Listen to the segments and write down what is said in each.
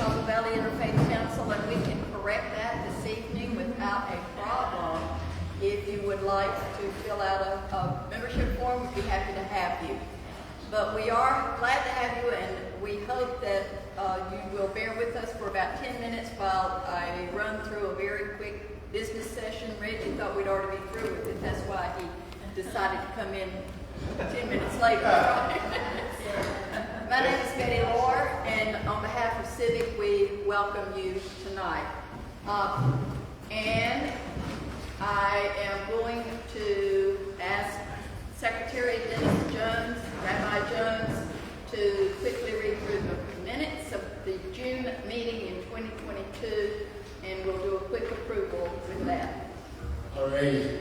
Catawba Valley Interfaith Council, and we can correct that this evening without a problem. If you would like to fill out a membership form, we'd be happy to have you. But we are glad to have you, and we hope that you will bear with us for about 10 minutes while I run through a very quick business session. Reggie thought we'd already be through with it. That's why he decided to come in 10 minutes later. My name is Betty Lohr, and on behalf of CVIC, we welcome you tonight. And I am going to ask Secretary Dennis Jones, Rabbi Jones, to quickly read through the minutes of the June meeting in 2022, and we'll do a quick approval with that. All right.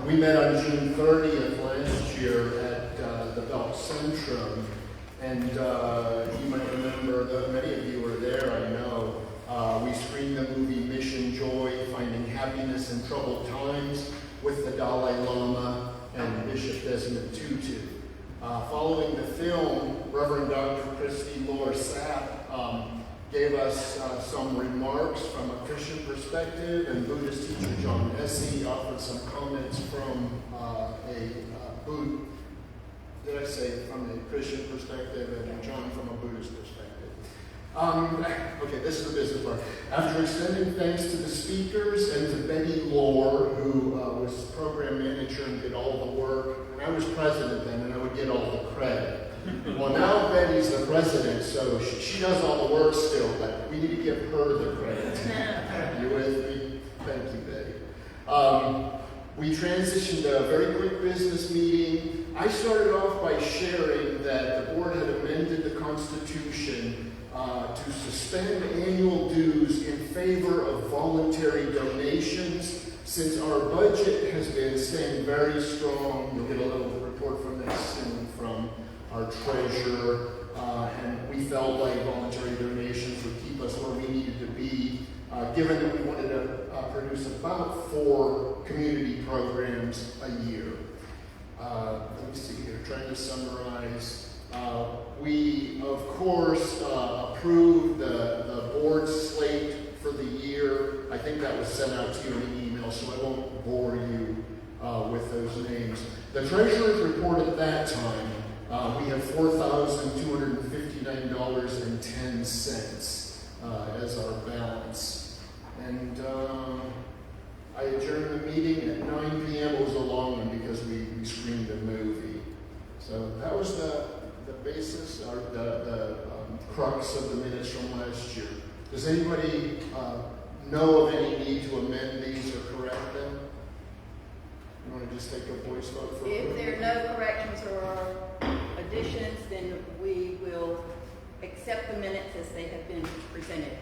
We met on June 30th last year at the Belt Centrum, and you might remember that many of you were there, I know. We screened the movie Mission Joy, Finding Happiness in Troubled Times, with the Dalai Lama and Bishop Desmond Tutu. Following the film, Reverend Dr. Christy Lohr-Sapp gave us some remarks from a Christian perspective, and Buddhist teacher John Essie offered some comments from from a Christian perspective, and John from a Buddhist perspective. Okay, this is the business part. After extending thanks to the speakers and to Betty Lohr, who was program manager and did all the work, and I was president then, and I would get all the credit. Well, now Betty's the president, so she does all the work still, but we need to give her the credit. You with me? Thank you, Betty. We transitioned to a very quick business meeting. I started off by sharing that the board had amended the Constitution to suspend annual dues in favor of voluntary donations. Since our budget has been staying very strong, you'll get a little report from that soon from our treasurer, and we felt like voluntary donations would keep us where we needed to be, given that we wanted to produce about 4 community programs a year. Let me see here, trying to summarize. We, of course, approved the board slate for the year. I think that was sent out to you in an email, so I won't bore you with those names. The treasurer's report at that time, we have $4,259.10 as our balance. And I adjourned the meeting at 9 p.m. It was a long one because we screened a movie. So that was the basis, or the crux of the minutes from last year. Does anybody know of any need to amend these or correct them? You want to just take a voice vote for If there are no corrections or additions, then we will accept the minutes as they have been presented.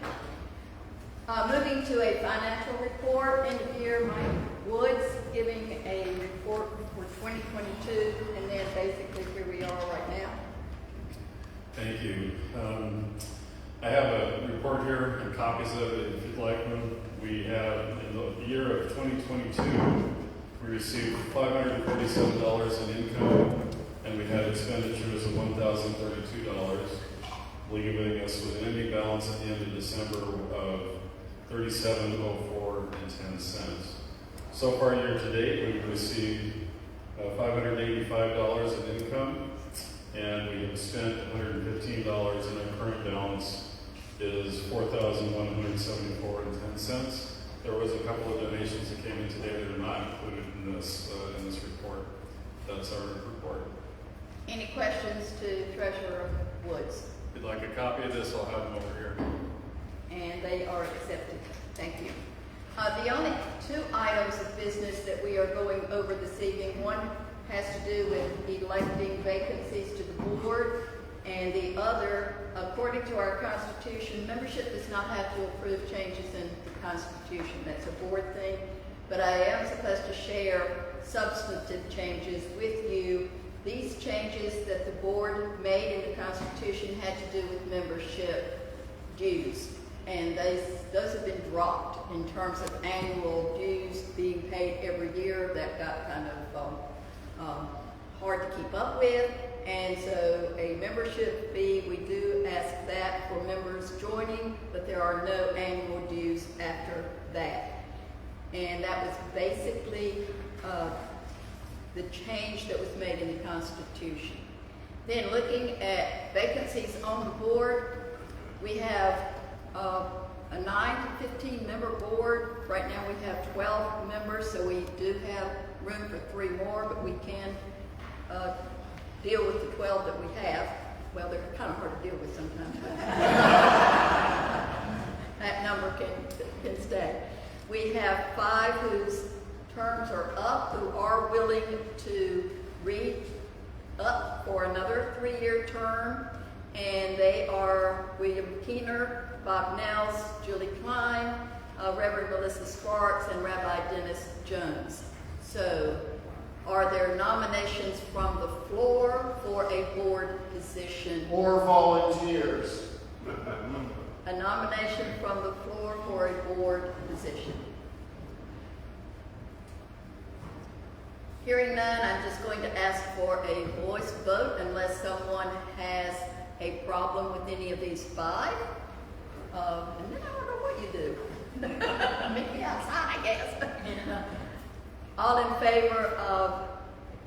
Moving to a financial report, end of year, Mike Woods giving a report for 2022, and then basically here we are right now. Thank you. I have a report here and copies of it if you'd like them. We have, in the year of 2022, we received $547 in income, and we had expenditures of $1,032, leaving us with an ending balance at the end of December of $37.0410. So far, year to date, we've received $585 in income, and we have spent $115, and our current balance is $4,174.10. There was a couple of donations that came in today that are not included in this report. That's our report. Any questions to Treasurer Woods? If you'd like a copy of this, I'll have them over here. And they are accepted. Thank you. The only 2 items of business that we are going over this evening, one has to do with electing vacancies to the board, and the other, according to our Constitution, membership does not have to approve changes in the Constitution. That's a board thing. But I am supposed to share substantive changes with you. These changes that the board made in the Constitution had to do with membership dues. And those have been dropped in terms of annual dues being paid every year. That got kind of hard to keep up with. And so a membership fee, we do ask that for members joining that. And that was basically the change that was made in the Constitution. Then looking at vacancies on the board, we have a 9 to 15 member board. Right now we have 12 members, so we do have room for 3 more, but we can deal with the 12 that we have. Well, they're kind of hard to deal with sometimes, but that number can stay. We have 5 whose terms are up, who are willing to re-up for another 3-year term, and they are William Keener, Bob Nels, Julie Klein, Reverend Melissa Sparks, and Rabbi Dennis Jones. So, are there nominations from the floor for a board position? Or volunteers? A nomination from the floor for a board position. Hearing none, I'm just going to ask for a voice vote unless someone has a problem with any of these 5. And then I don't know what you do. Meet me outside, I guess. All in favor of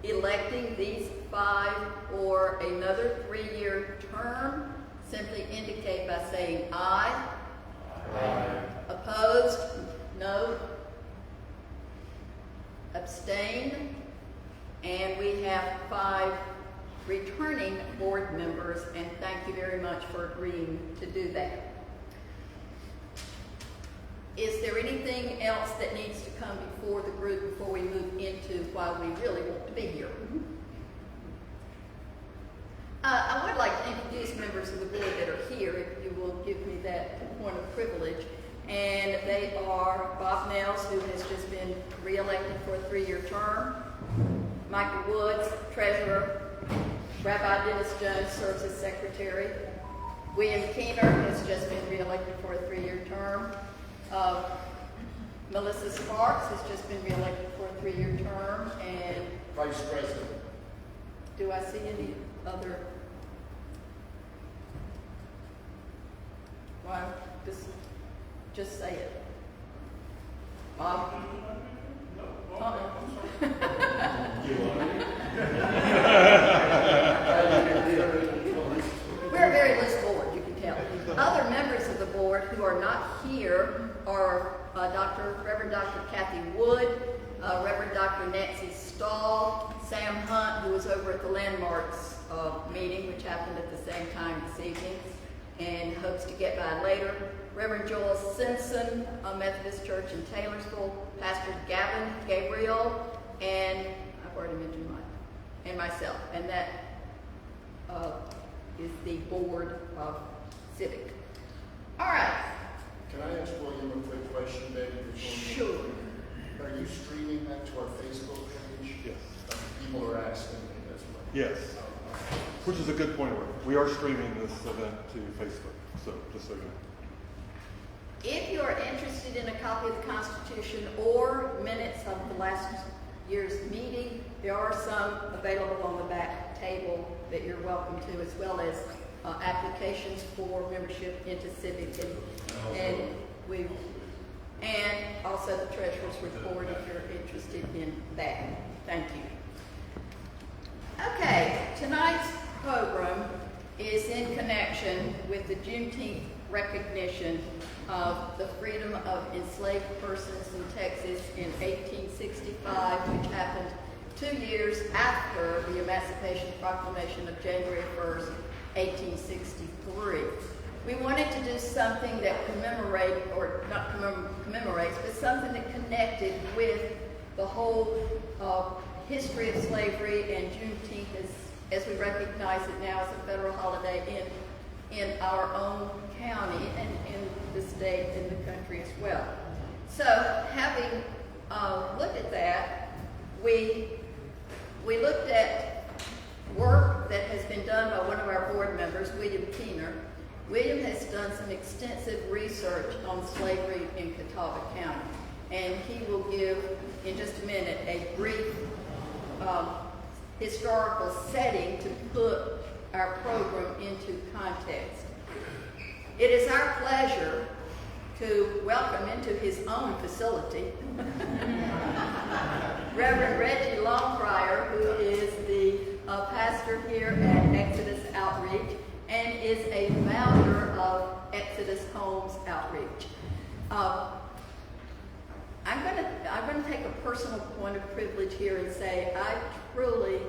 electing these 5 for another 3-year term, simply indicate by saying aye. Aye. Opposed? No. Abstained? And we have 5 returning board members, and thank you very much for agreeing to do that. Is there anything else that needs to come before the group before we move into why we really want to be here? I would like to introduce members of the board that are here, if you will give me that point of privilege. And they are Bob Nels, who has just been re-elected for a 3-year term. Michael Woods, treasurer. Rabbi Dennis Jones serves as secretary. William Keener has just been re-elected for a 3-year term. Melissa Sparks has just been re-elected for a 3-year term. And Vice President. do I see any other? Well, just say it. Bob? We're a very loose board, you can tell. Other members of the board who are not here are Reverend Dr. Kathy Wood, Reverend Dr. Nancy Stahl, Sam Hunt, who was over at the Landmarks meeting, which happened at the same time this evening, and hopes to get by later. Reverend Joel Simpson, Methodist Church in Taylorsville, Pastor Gavin Gabriel, and I've already mentioned mine, and myself, and that is the board of Civic. All right. Can I ask William a quick question, Betty? Sure. Are you streaming that to our Facebook page? Yes. People are asking me as well. Yes. Which is a good point. We are streaming this event to Facebook, so just so you know. If you are interested in a copy of the Constitution or minutes of the last year's meeting, there are some available on the back table that you're welcome to, as well as applications for membership into CVIC, and also the Treasurer's Report if you're interested in that. Thank you. Okay, tonight's program is in connection with the Juneteenth recognition of the freedom of enslaved persons in Texas in 1865, which happened 2 years after the Emancipation Proclamation of January 1st, 1863. We wanted to do something that commemorates, but something that connected with the whole history of slavery, and Juneteenth as we recognize it now as a federal holiday in our own county and in the state and the country as well. So, having looked at that, we looked at work that has been done by one of our board members, William Keener. William has done some extensive research on slavery in Catawba County, and he will give, in just a minute, a brief historical setting to put our program into context. It is our pleasure to welcome into his own facility Reverend Reggie Longcrier, who is the pastor here at Exodus Outreach and is a founder of Exodus Homes Outreach. I'm going to take a personal point of privilege here and say I truly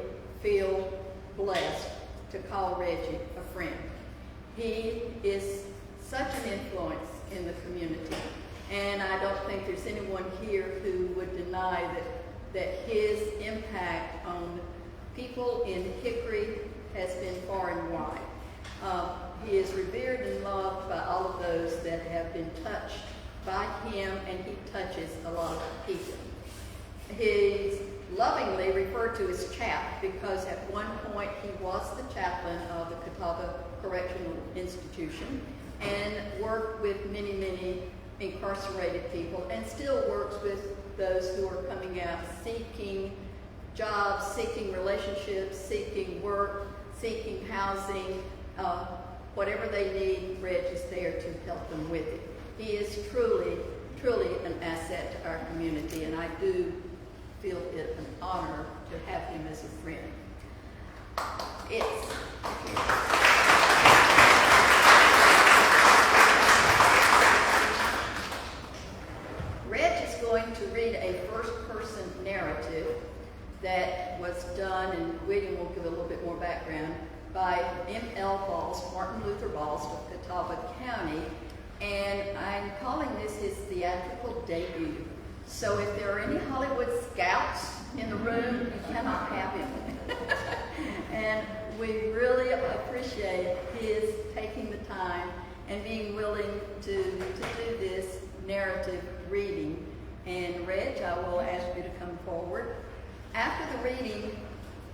feel blessed to call Reggie a friend. He is such an influence in the community, and I don't think there's anyone here who would deny that his impact on people in Hickory has been far and wide. He is revered and loved by all of those that have been touched by him, and he touches a lot of people. He's lovingly referred to as Chap because at one point he was the chaplain of the Catawba Correctional Institution and worked with many, many incarcerated people, and still works with those who are coming out seeking jobs, seeking relationships, seeking work, seeking housing, whatever they need. Reg is there to help them with it. He is truly, truly an asset to our community, and I do feel it an honor to have him as a friend. Reg is going to read a first-person narrative that was done, and William will give a little bit more background, by M.L. Bost, Martin Luther Bost of Catawba County, and I'm calling this his theatrical debut. So if there are any Hollywood scouts in the room, you cannot have him. And we really appreciate his taking the time and being willing to do this narrative reading. And Reg, I will ask you to come forward. After the reading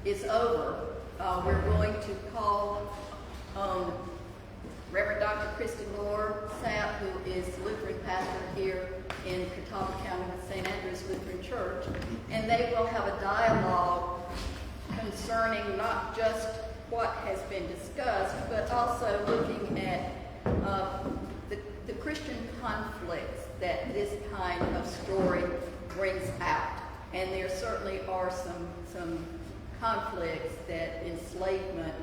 is over, we're going to call Reverend Dr. Christy Lore Sapp, who is Lutheran pastor here in Catawba County with St. Andrew's Lutheran Church, and they will have a dialogue concerning not just what has been discussed, but also looking at the Christian conflicts that this kind of story brings out. And there certainly are some conflicts that enslavement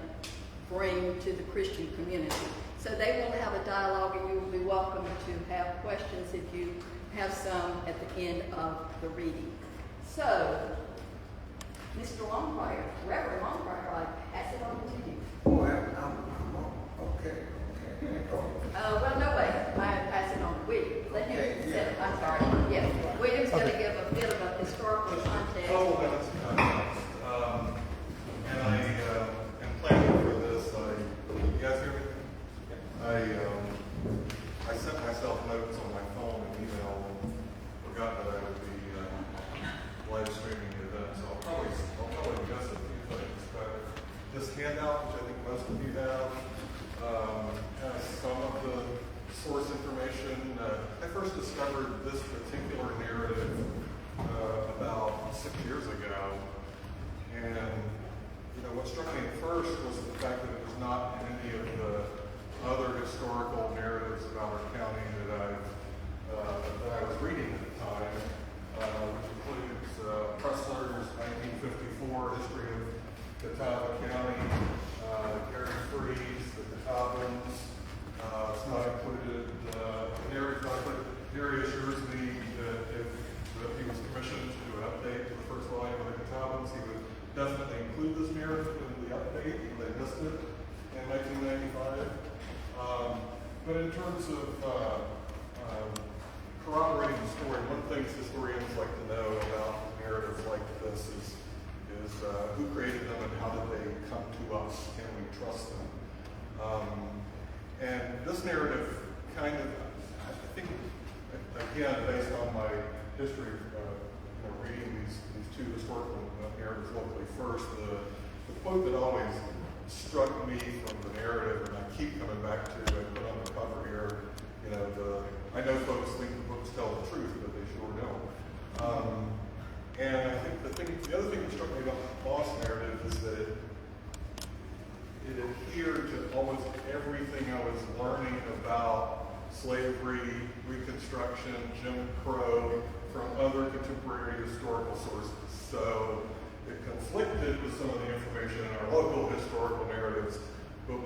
bring to the Christian community. So they will have a dialogue, and you will be welcome to have questions if you have some at the end of the reading. So, Mr. Longcrier, Reverend Longcrier, I pass it on to you. Oh, I'm okay. Well, no way. I pass it on to William. Let him say it. I'm sorry. Yes. William's going to give a bit of a historical context. Oh, that's context. And I am planning for this. You guys hear me? I sent myself notes on my phone and email and forgot that I would be live streaming the event. So I'll probably miss a few things. But this handout, which I think most of you have, has some of the source information. I first discovered this particular narrative about 6 years ago, and what struck me at first was the fact that it was not in any of the other historical narratives about our county that I was reading at the time, which includes Pressler's 1954 history of Catawba County, Gary Freeze, the Catawbans. It's not included. Gary assures me that if he was commissioned to do an update to the first volume of the Catawbans, he would definitely include this narrative in the update. They missed it in 1995. But in terms of corroborating the story, one of the things historians like to know about narratives like this is who created them and how did they come to us? Can we trust them? And this narrative kind of, I think, again, based on my history of reading these two historical narratives locally first, the quote that always struck me from the narrative, and I keep coming back to, I put on the cover here, I know folks think the books tell the truth, but they sure don't. And I think the other thing that struck me about the Bost narrative is that it adhered to almost everything I was learning about slavery, Reconstruction, Jim Crow, from other contemporary historical sources. So it conflicted with some of the information in our local historical narratives, but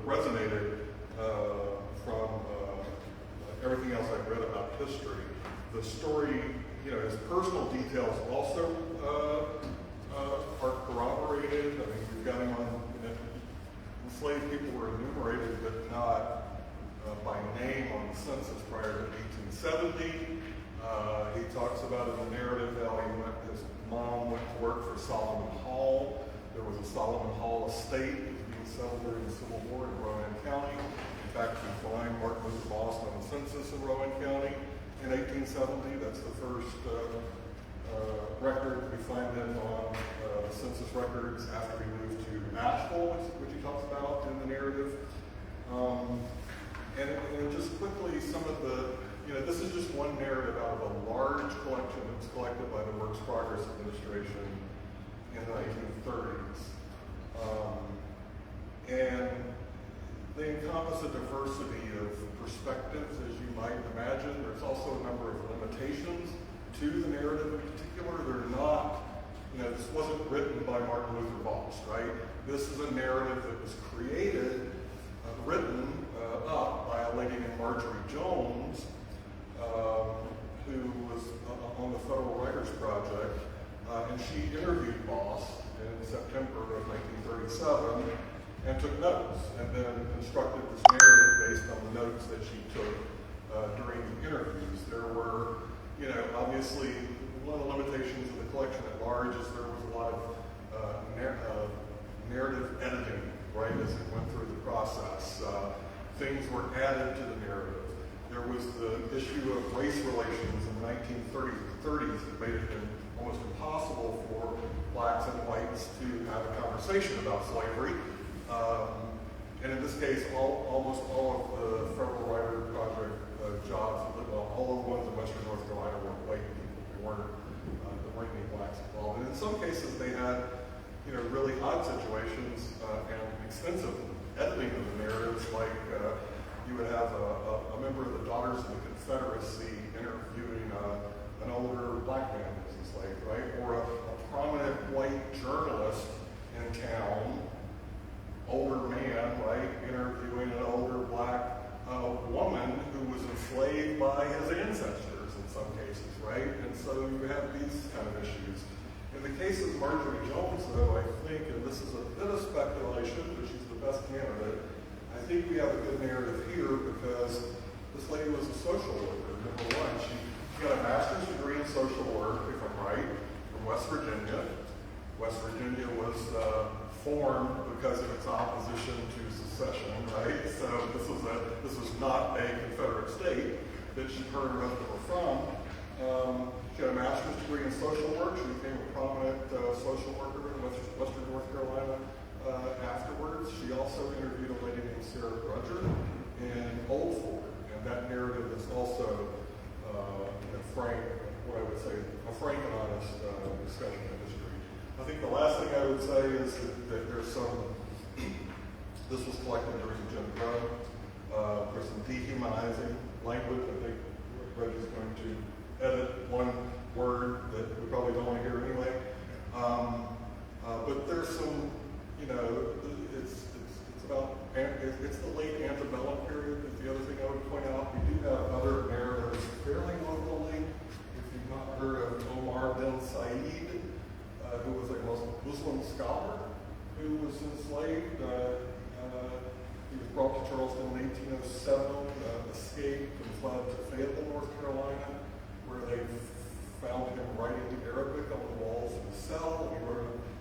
resonated from everything else I've read about history. The story, his personal details also are corroborated. I mean, we've got him on, enslaved people were enumerated, but not by name on the census prior to 1870. He talks about in the narrative how his mom went to work for Solomon Hall. There was a Solomon Hall estate that was being settled during the Civil War in Rowan County. In fact, we find Martin Luther Bost on the census in Rowan County in 1870. That's the first record we find him on the census records after he moved to Asheville, which he talks about in the narrative. And just quickly, some of the, this is just one narrative out of a large collection that was collected by the Works Progress Administration in the 1930s. And they encompass a diversity of perspectives, as you might imagine. There's also a number of limitations to the narrative in particular. They're not, this wasn't written by Martin Luther Bost, right? This is a narrative that was created, written up by a lady named Marjorie Jones, who was on the Federal Writers Project, and she interviewed Bost in September of 1937 and took notes, and then constructed this narrative based on the notes that she took during the interviews. There were, obviously, one of the limitations of the collection at large is there was a lot of narrative editing, right, as it went through the process. Things were added to the narrative. There was the issue of race relations in the 1930s and 30s that made it almost impossible for blacks and whites to have a conversation about slavery. And in this case, almost all of the Federal Writer Project jobs, all of the ones in Western North Carolina were white people. There weren't any blacks involved. And in some cases, they had really odd situations and extensive editing of the narratives, like you would have a member of the Daughters of the Confederacy interviewing an older black man who was enslaved, right? Or a prominent white journalist in town, older man, right, interviewing an older black woman who was enslaved by his ancestors in some cases, right? And so you have these kind of issues. In the case of Marjorie Jones, though, I think, and this is a bit of speculation, but she's the best candidate, I think we have a good narrative here because this lady was a social worker. Number one, she got a master's degree in social work, if I'm right, from West Virginia. West Virginia was formed because of its opposition to secession, right? So this was not a Confederate state that her and her husband were from. She had a master's degree in social work. She became a prominent social worker in Western North Carolina afterwards. She also interviewed a lady named Sarah Grudger in Old Fort, and that narrative is also what I would say, a frank and honest discussion of history. I think the last thing I would say is that there's this was collected during Jim Crow. There's some dehumanizing language. I think Reggie's going to edit one word that we probably don't want to hear anyway. But there's some, it's the late antebellum period is the other thing I would point out. We do have other narratives fairly locally. If you've not heard of Omar bin Said, who was a Muslim scholar who was enslaved. He was brought to Charleston in 1807, escaped and fled to Fayetteville, North Carolina, where they found him writing Arabic on the walls of his cell.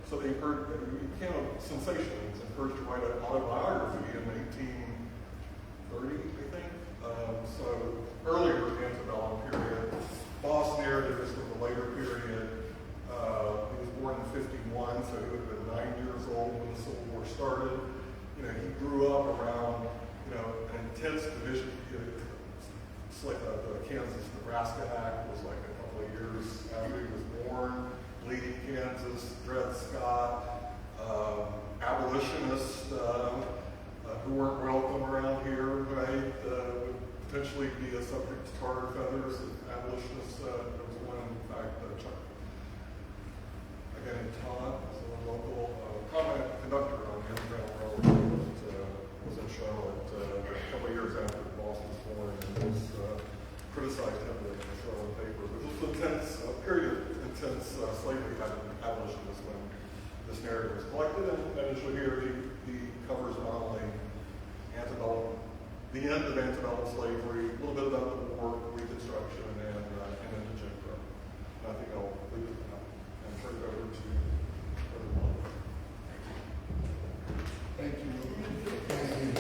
So they became a sensation. He was encouraged to write an autobiography in 1830, I think. So earlier antebellum period. Bost narrative is from the later period. He was born in 51, so he would have been 9 years old when the Civil War started. He grew up around, an intense division. The Kansas-Nebraska Act was like a couple of years after he was born. Bleeding Kansas, Dred Scott, abolitionists who weren't welcome around here, right? eventually be a subject to tarred feathers. Abolitionists, there was one, in fact, again, Todd, was a local comment conductor on the Underground Railroad that was in Charlotte a couple of years after Boston was born, and was criticized heavily in the Charlotte paper. But it was a period of intense slavery had abolitionists when this narrative was collected, and eventually here he covers not only the end of antebellum slavery, a little bit about the war, Reconstruction, and into Jim Crow. I think I'll leave it at that and turn it over to everyone. Thank you. Thank you.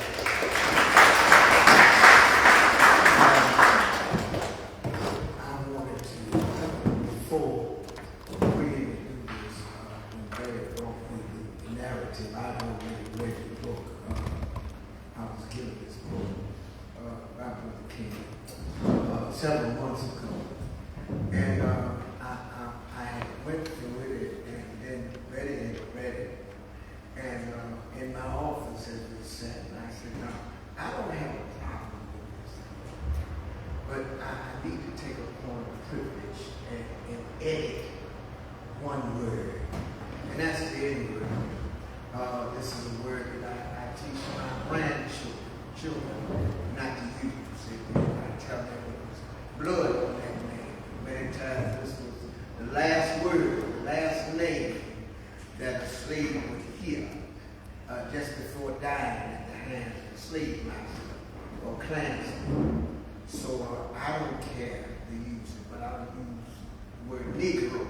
I wanted to, before we do this, very briefly, the narrative, I don't really read the book. I was given this book by Brother King several months ago, and I went through it and then read it, and in my office as we sat, and I said, "No, I don't have a problem with this, but I need to take a point of privilege and edit one word, and that's the N word. This is a word that I teach my grandchildren not to use. I tell them it was blood on that name. Many times this was the last word, the last name that a slave would hear just before dying at the hands of the slave master or clansman. So I don't care to use it, but I'll use the word Negro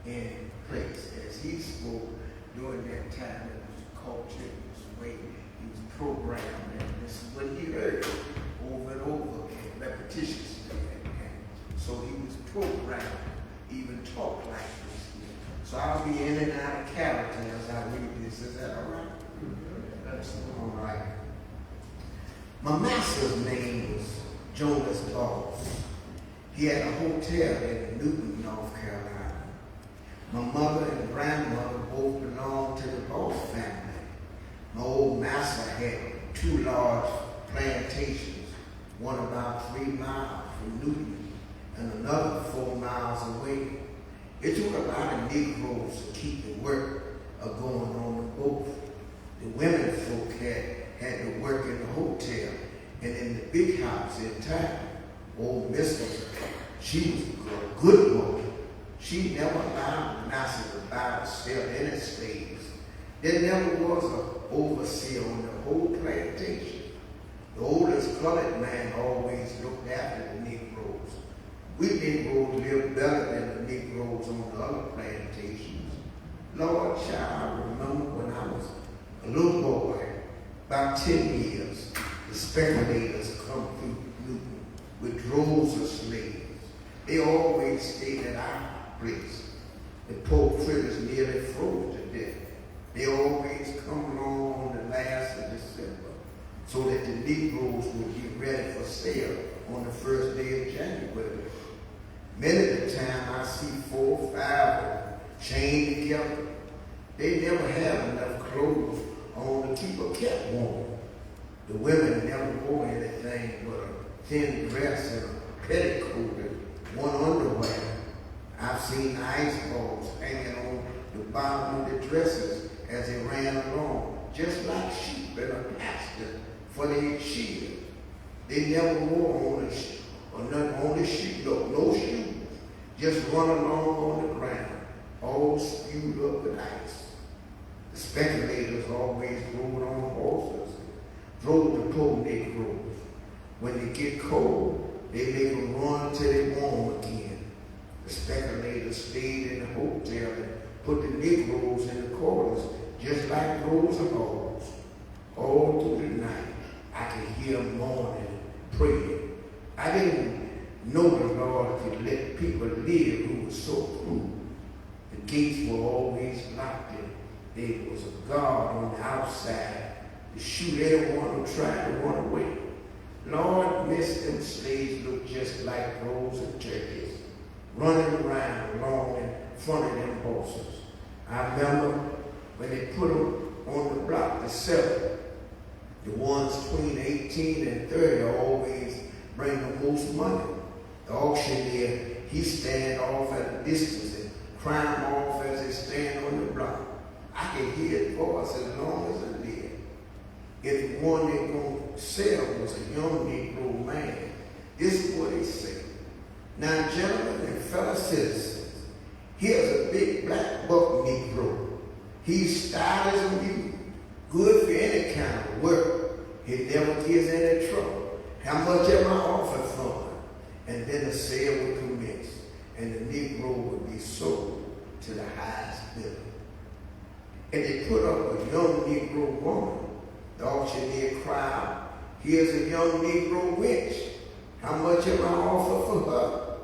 in place as he spoke during that time. It was culture, it was the way he was programmed, and this is what he heard over and over again, repetitiously. And so he was programmed, even talk like this. So I'll be in and out of character as I read this. Is that all right? That's all right. My master's name was Jonas Bost. He had a hotel in Newton, North Carolina. My mother and grandmother both belonged to the Bost family. My old master had 2 large plantations, one about 3 miles from Newton and another 4 miles away. It took a lot of Negroes to keep the work going on in both. The women folk had to work in the hotel and in the big house in town. Old Mister, she was a good woman. She never allowed the master to buy or sell any slaves. There never was an overseer on the whole plantation. The oldest colored man always looked after the Negroes. We Negroes lived better than the Negroes on the other plantations. Lord, child, I remember when I was a little boy, about 10 years, the speculators come through Newton with droves of slaves. They always stayed at our place. The poor critters nearly froze to death. They always come along on the last of December so that the Negroes would get ready for sale on the first day of January. Many of the time I see 4 or 5 of them chained together. They never have enough clothes on to keep a cat warm. The women never wore anything but a thin dress and a petticoat and one underwear. I've seen ice balls hanging on the bottom of the dresses as they ran along, just like sheep in a pasture for their sheep. They never wore on the sheep, no shoes, just run along on the ground, all spewed up with ice. The speculators always rode on horses, drove the poor Negroes. When they get cold, they make them run till they warm again. The speculators stayed in the hotel and put the Negroes in the quarters just like rows of hogs. All through the night, I could hear them mourning and praying. I didn't know the Lord could let people live who were so cruel. The gates were always locked and there was a guard on the outside to shoot anyone who tried to run away. Lord, miss them slaves look just like rows of turkeys running around along in front of them horses. I remember when they put them on the block to sell them. The ones between 18 and 30 always bring the most money. The auctioneer, he stand off at a distance and cry them off as they stand on the block. I can hear his voice as long as I live. If the one they're going to sell was a young Negro man, this is what he said. Now, gentlemen and fellow citizens, here's a big black buck Negro. He's stylish and you, good for any kind of work. He never gives any trouble. How much am I offered for him? And then the sale would commence, and the Negro would be sold to the highest bidder. And they put up a young Negro woman. The auctioneer cried, here's a young Negro wench. How much am I offered for her?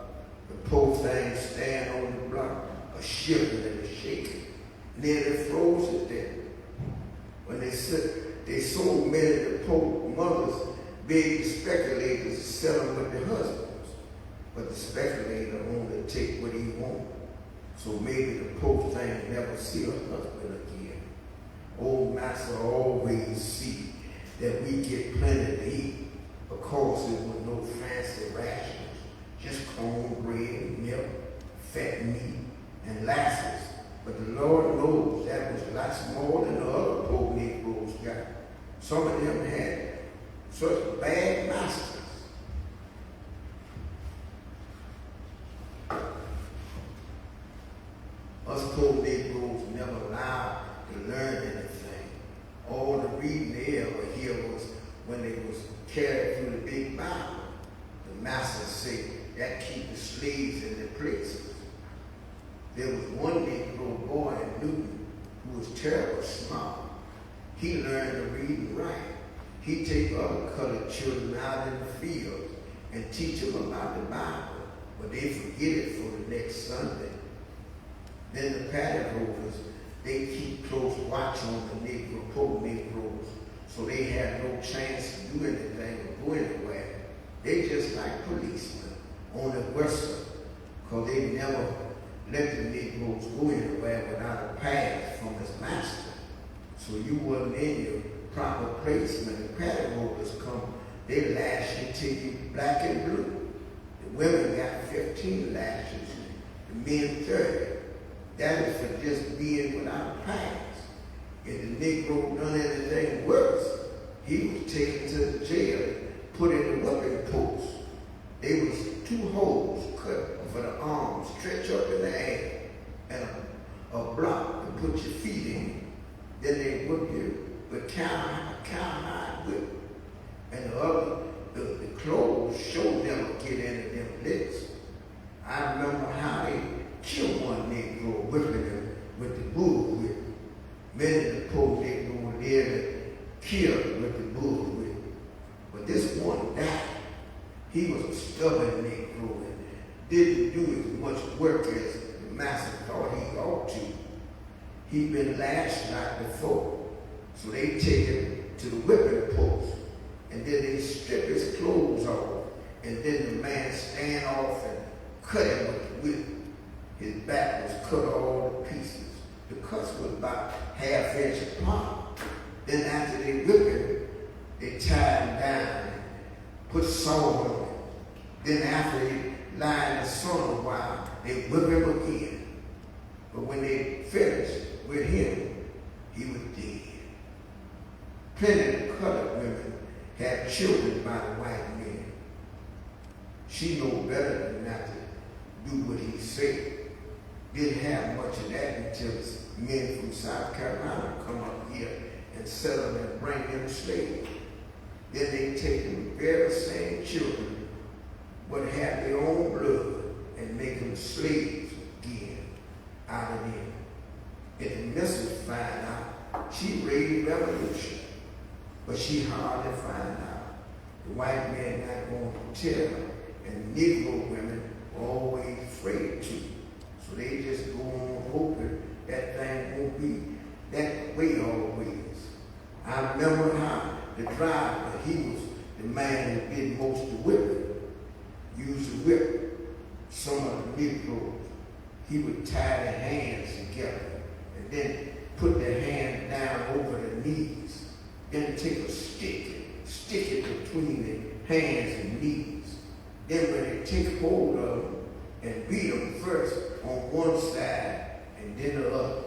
The poor thing stand on the block, a shivering and a shaking, nearly froze to death. When they sold many of the poor mothers, begged the speculators to sell them with their husbands. But the speculator only take what he wants. So maybe the poor thing never see her husband again. Old master always see that we get plenty to eat because there was no fancy rations, just cornbread, milk, fat meat, and lasses. But the Lord knows that was lots more than the other poor Negroes got. Some of them had such bad masters. Us poor Negroes never allowed to learn anything. All the reading they ever hear was when they was carried through the big Bible. The master said that keep the slaves in their places. There was one Negro boy in Newton who was terribly smart. He learned to read and write. He take other colored children out in the fields and teach them about the Bible, but they forget it for the next Sunday. Then the paddock holders, they keep close watch on the Negro, poor Negroes, so they have no chance to do anything or go anywhere. They just like policemen on the whistle, because they never let the Negroes go anywhere without a pass from his master. So you wasn't in your proper place when the paddock holders come. They lash you till you black and blue. The women got 15 lashes, the men 30. That is for just being without a pass. If the Negro done anything worse, he was taken to the jail, put in the whipping post. There was 2 holes cut for the arms, stretch up in the air, and a block to put your feet in. Then they whip you with cow-hide whip. And the clothes showed them to get into them licks. I remember how they killed one Negro whipping him with the bull whip. Many of the poor Negroes were there that killed with the bull whip. But this one died. He was a stubborn Negro and didn't do as much work as the master thought he ought to. He'd been lashed like before. So they take him to the whipping post. And then they strip his clothes off. And then the man stand off and cut him with the whip. His back was cut all to pieces. The cuts was about half-inch apart. Then after they whip him, they tie him down and put salt on him. Then after they lie in the sun a while, they whip him again. But when they finished with him, he was dead. Plenty of colored women had children by the white men. She knew better than not to do what he said. Didn't have much of that until men from South Carolina come up here and settle and bring them slaves. Then they take them very same children, but have their own blood and make them slaves again out of them. And the missus find out she raised revolution, but she hardly find out. The white man not going to tell her, and Negro women were always afraid to. So they just go on hoping that thing won't be that way always. I remember how the driver, he was the man who did most of the whipping. Used to whip some of the Negroes. He would tie their hands together and then put their hand down over the knees. Then take a stick and stick it between the hands and knees. Then when they take hold of them and beat them first on one side and then the other.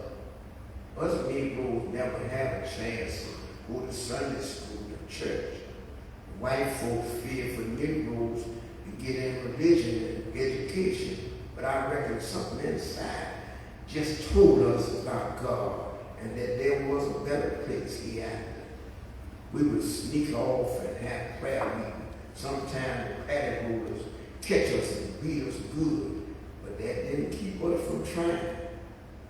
Us Negroes never have a chance to go to Sunday school or church. White folks fear for Negroes to get in religion and education, but I reckon something inside just told us about God and that there was a better place hereafter. We would sneak off and have prayer meeting. Sometimes the patty holders catch us and beat us good, but that didn't keep us from trying.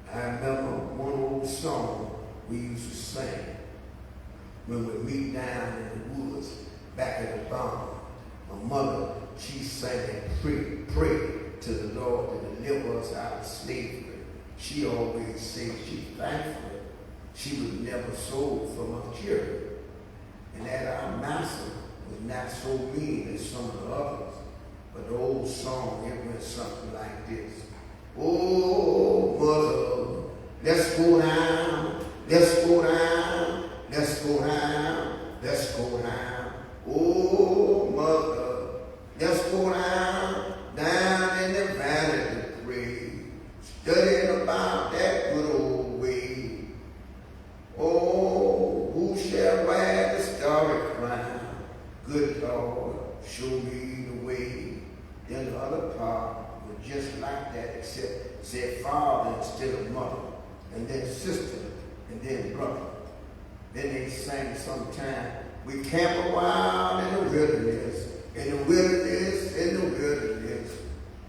I remember one old song we used to sing when we meet down in the woods back at the barn. My mother, she sang and prayed to the Lord to deliver us out of slavery. She always said she's thankful she was never sold from her children, and that our master was not so mean as some of the others. But the old song, it went something like this. Oh, mother, let's go down, let's go down, let's go down, let's go down. Oh, mother, let's go down, down in the valley to pray, studying about that good old way. Oh, who shall wear the starry crown? Good Lord, show me the way. Then the other part was just like that, except said father instead of mother, and then sister, and then brother. Then they sang sometime, we camp a while in the wilderness, in the wilderness, in the wilderness.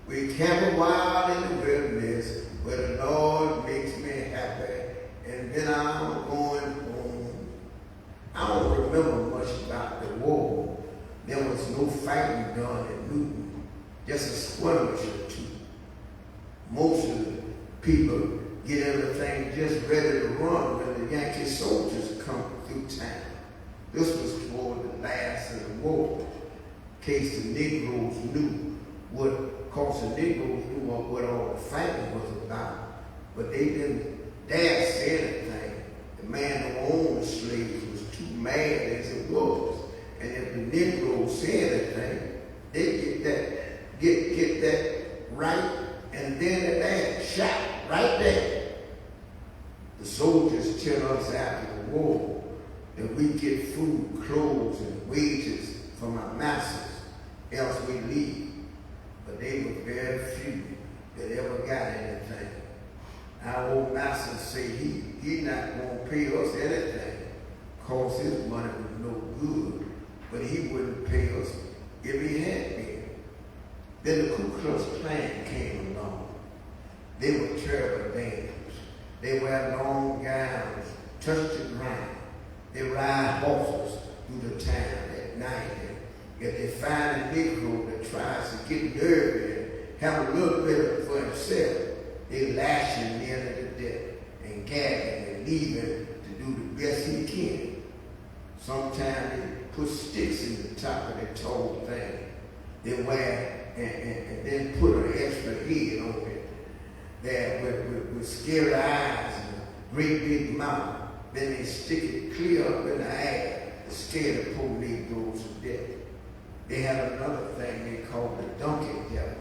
We camp a while in the wilderness, where the Lord makes me happy, and then I'm going home. I don't remember much about the war. There was no fighting done in Newton, just a skirmish or two. Most of the people get everything just ready to run when the Yankee soldiers come through town. This was toward the last of the war, in case the Negroes knew what, cause the Negroes knew what all the fighting was about, but they didn't dare say anything. The man who owned the slaves was too mad as it was, and if the Negroes said anything, they get that right, and then the man shot right there. The soldiers tell us after the war that we get food, clothes, and wages from our masters, else we leave. But they were very few that ever got anything. Our old master say he not going to pay us anything, cause his money was no good, but he wouldn't pay us if he had been. Then the Ku Klux Klan came along. They were terrible dangerous. They wear long gowns, touch the ground. They ride horses through the town at night. And if they find a Negro that tries to get nervy and have a little bit for himself, they lash him nearly to death and gag him and leave him to do the best he can. Sometimes they put sticks in the top of the tall thing. They wear and then put an extra head on it there with scary eyes and a great big mouth. Then they stick it clear up in the air to scare the poor Negroes to death. They had another thing they called the donkey devil.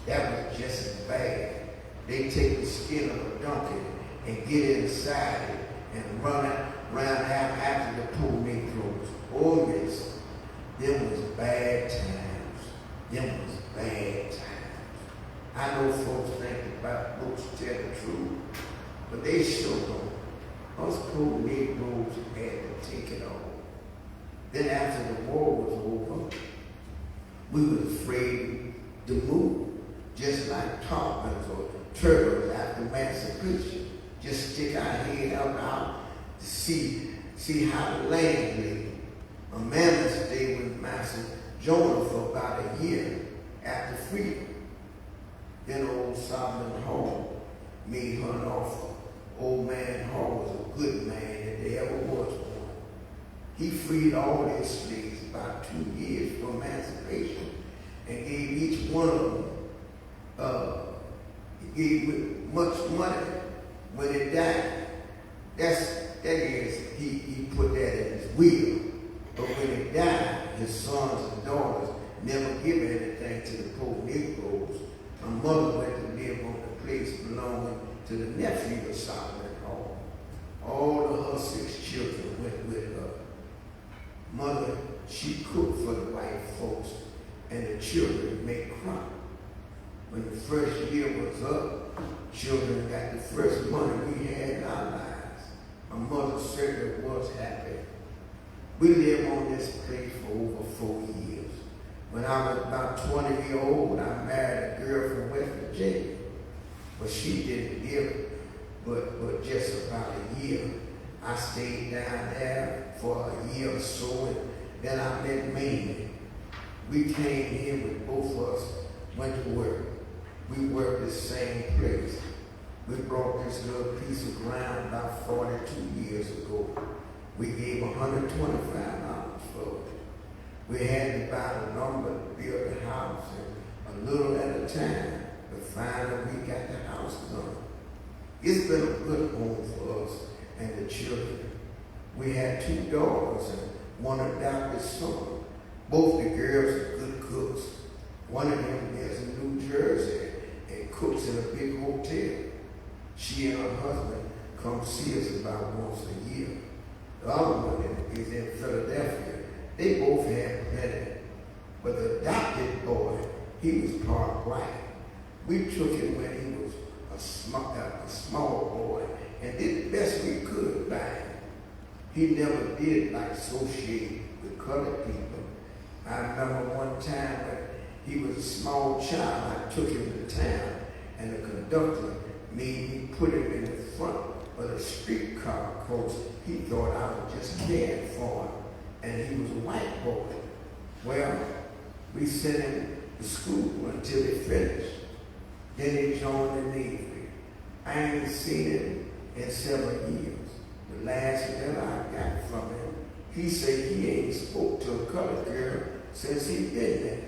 That was just as bad. They take the skin of a donkey and get inside it and run it around after the poor Negroes. Oh yes, them was bad times. Them was bad times. I know folks think about books tell the truth, but they sure don't. Us poor Negroes had to take it all. Then after the war was over, we were afraid to move, just like tarpons or turtles after emancipation. Just stick our head out to see how the land lay. A man stayed with Master Jonas for about a year after freedom. Then old Solomon Hall made her an offer. Old man Hall was a good man if there ever was one. He freed all their slaves about 2 years for emancipation and gave each one of them, he gave much money when he died. He put that in his will. But when he died, his sons and daughters never give anything to the poor Negroes. My mother went to live on the place belonging to the nephew of Solomon Hall. All of her 6 children went with her. Mother, she cooked for the white folks, and the children made crop. When the first year was up, children got the first money we had in our lives. My mother certainly was happy. We lived on this place for over 4 years. When I was about 20 years old, I married a girl from West Virginia. But she didn't live but just about a year. I stayed down there for a year or so, and then I met Mamie. We came here with both of us, went to work. We worked the same place. We brought this little piece of ground about 42 years ago. We gave $125 for it. We had to buy the lumber to build the house, and a little at a time, but finally we got the house done. It's been a good home for us and the children. We had 2 daughters and 1 adopted son. Both the girls are good cooks. One of them lives in New Jersey and cooks in a big hotel. She and her husband come see us about once a year. The other one is in Philadelphia. They both had plenty. But the adopted boy, he was part white. We took him when he was a small boy and did the best we could by him. He never did like associate with colored people. I remember one time when he was a small child, I took him to town, and the conductor made me put him in the front of the streetcar because he thought I was just caring for him, and he was a white boy. Well, we sent him to school until he finished. Then he joined the Navy. I ain't seen him in several years. The last letter I got from him, he said he ain't spoke to a colored girl since he been there.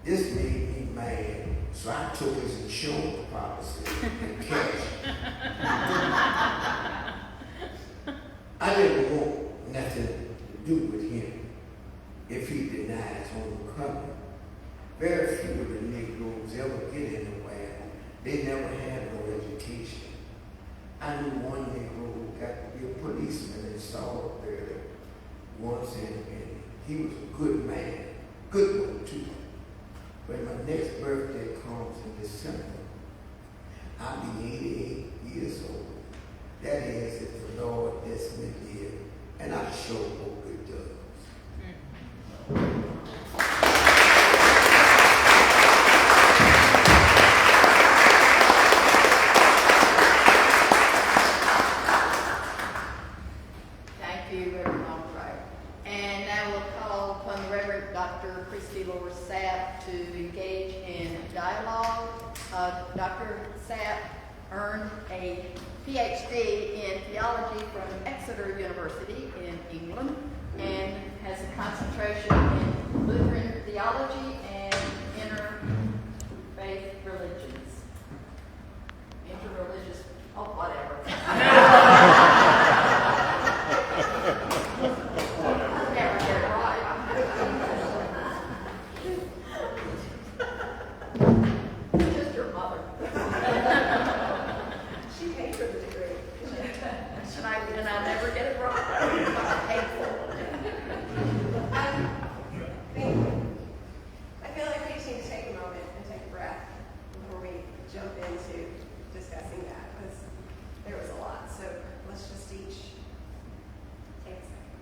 This made me mad, so I took his insurance policy and cash. I didn't want nothing to do with him if he denies homecoming. Very few of the Negroes ever get anywhere. They never had no education. I knew one Negro who got to be a policeman in Salisbury once, and he was a good man, good one too. When my next birthday comes in December, I'll be 88 years old. That is, if the Lord lets me live, and I sure hope it does. Thank you, Reverend Longcrier. And now we'll call upon the Reverend Dr. Christy Laura Sapp to engage in dialogue. Dr. Sapp earned a PhD in theology from Exeter University in England and has a concentration in Lutheran theology and interfaith religions. Interreligious, oh, whatever. Never get it right. Just your mother. She paid for the degree. And I never get it right. I feel like we just need to take a moment and take a breath before we jump into discussing that, because there was a lot. So let's just each take a second.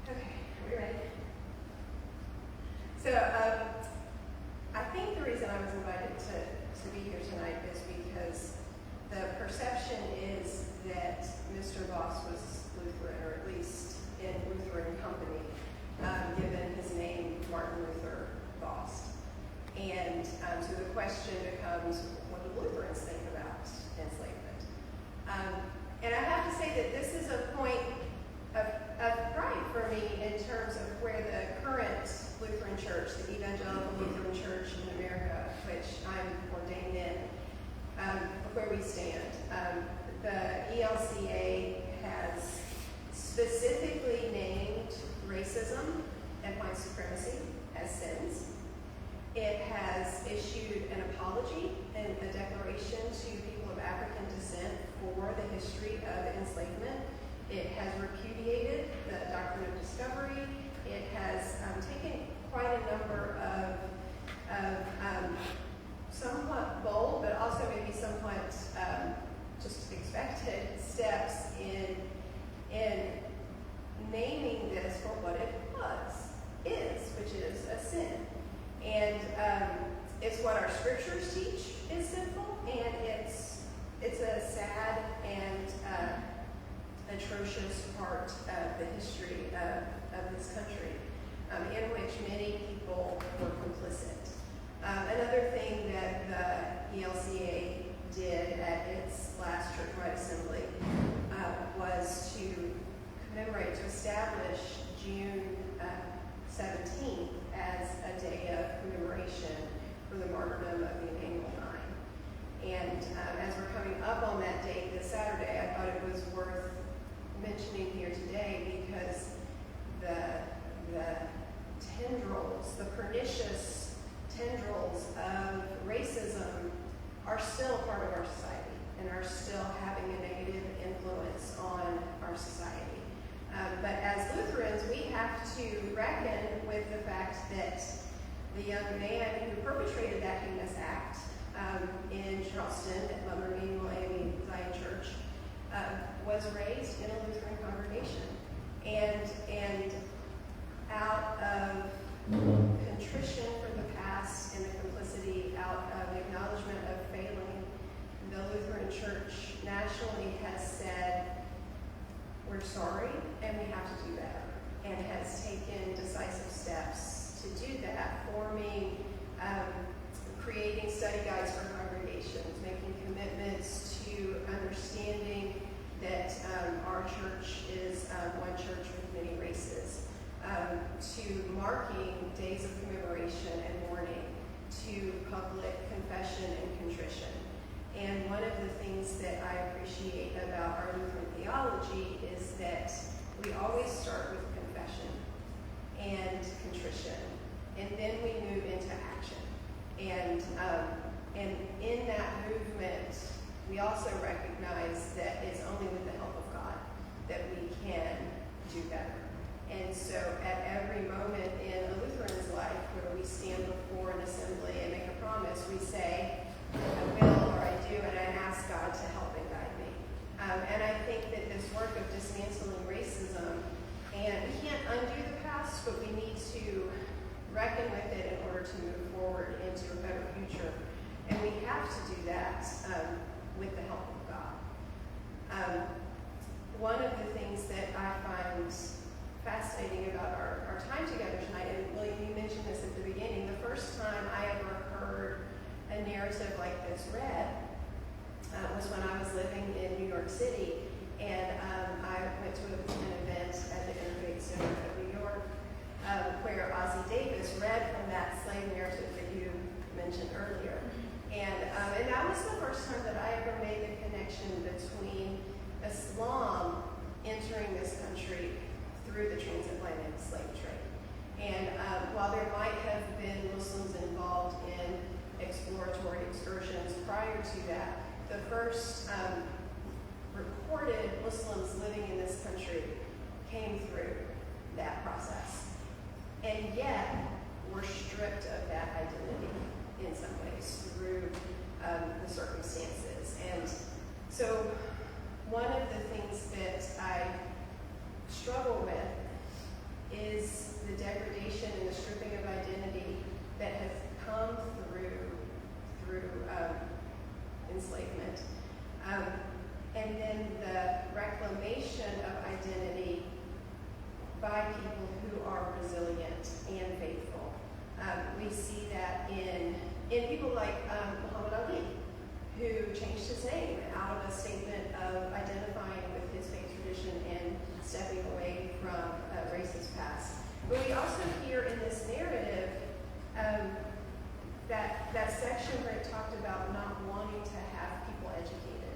Okay, are we ready? So I think the reason I was invited to be here tonight is because the perception is that Mr. Bost was Lutheran, or at least in Lutheran company, given his name, Martin Luther Bost. And so the question becomes, what do Lutherans think about enslavement? And I have to say that this is a point of pride for me in terms of where the current Lutheran Church, the Evangelical Lutheran Church in America, which I'm ordained in, where we stand. The ELCA has specifically named racism and white supremacy as sins. It has issued an apology and a declaration to people of African descent for the history of enslavement. It has repudiated the doctrine of discovery. It has taken quite a number of somewhat bold, but also maybe somewhat just expected steps in naming this for what it is, which is a sin. And it's what our scriptures teach is sinful, and it's a sad and atrocious part of the history of this country, in which many people were complicit. Another thing that the ELCA did at its last churchwide assembly was to commemorate, to establish June 17th as a day of commemoration for the martyrdom of the Emmanuel Nine. And as we're coming up on that date this Saturday, I thought it was worth mentioning here today because the tendrils, the pernicious tendrils of racism are still part of our society and are still having a negative influence on our society. But as Lutherans, we have to reckon with the fact that the young man who perpetrated that heinous act in Charleston at Mother Emanuel AME Zion Church was raised in a Lutheran congregation. And out of contrition for the past and the complicity, out of acknowledgement of failing, the Lutheran Church nationally has said, we're sorry and we have to do better, and has taken decisive steps to do that, creating study guides for congregations, making commitments to understanding that our church is one church with many races, to marking days of commemoration and mourning, to public confession and contrition. And one of the things that I appreciate about our Lutheran theology is that we always start with confession and contrition, and then we move into action. And in that movement, we also recognize that it's only with the help of God that we can do better. And so at every moment in a Lutheran's life where we stand before an assembly and make a promise, we say, I will, or I do, and I ask God to help and guide me. And I think that this work of dismantling racism, and we can't undo the past, but we need to reckon with it in order to move forward into a better future. And we have to do that with the help of God. One of the things that I find fascinating about our time together tonight, and William, you mentioned this at the beginning, the first time I ever heard a narrative like this read was when I was living in New York City, and I went to an event at the Interfaith Center of New York where Ossie Davis read from that slave narrative that you mentioned earlier. And that was the first time that I ever made the connection between Islam entering this country through the transatlantic slave trade. And while there might have been Muslims involved in exploratory excursions prior to that, the first recorded Muslims living in this country came through that process. And yet, we're stripped of that identity in some ways through the circumstances. And so one of the things that I struggle with is the degradation and the stripping of identity that has come through enslavement. And then the reclamation of identity by people who are resilient and faithful. We see that in people like Muhammad Ali, who changed his name out of a statement of identifying with his faith tradition and stepping away from a racist past. But we also hear in this narrative that section where it talked about not wanting to have people educated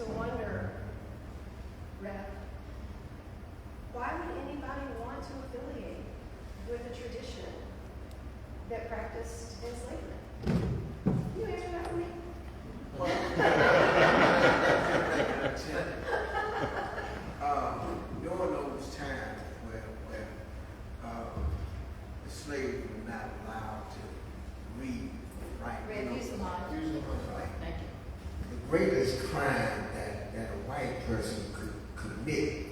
to wonder, Ralph? why would anybody want to affiliate with a tradition that practiced enslavement? You answer that for me. During those times where the slaves were not allowed to read or write. Red, use the mic. Use the mic. Thank you. The greatest crime that a white person could commit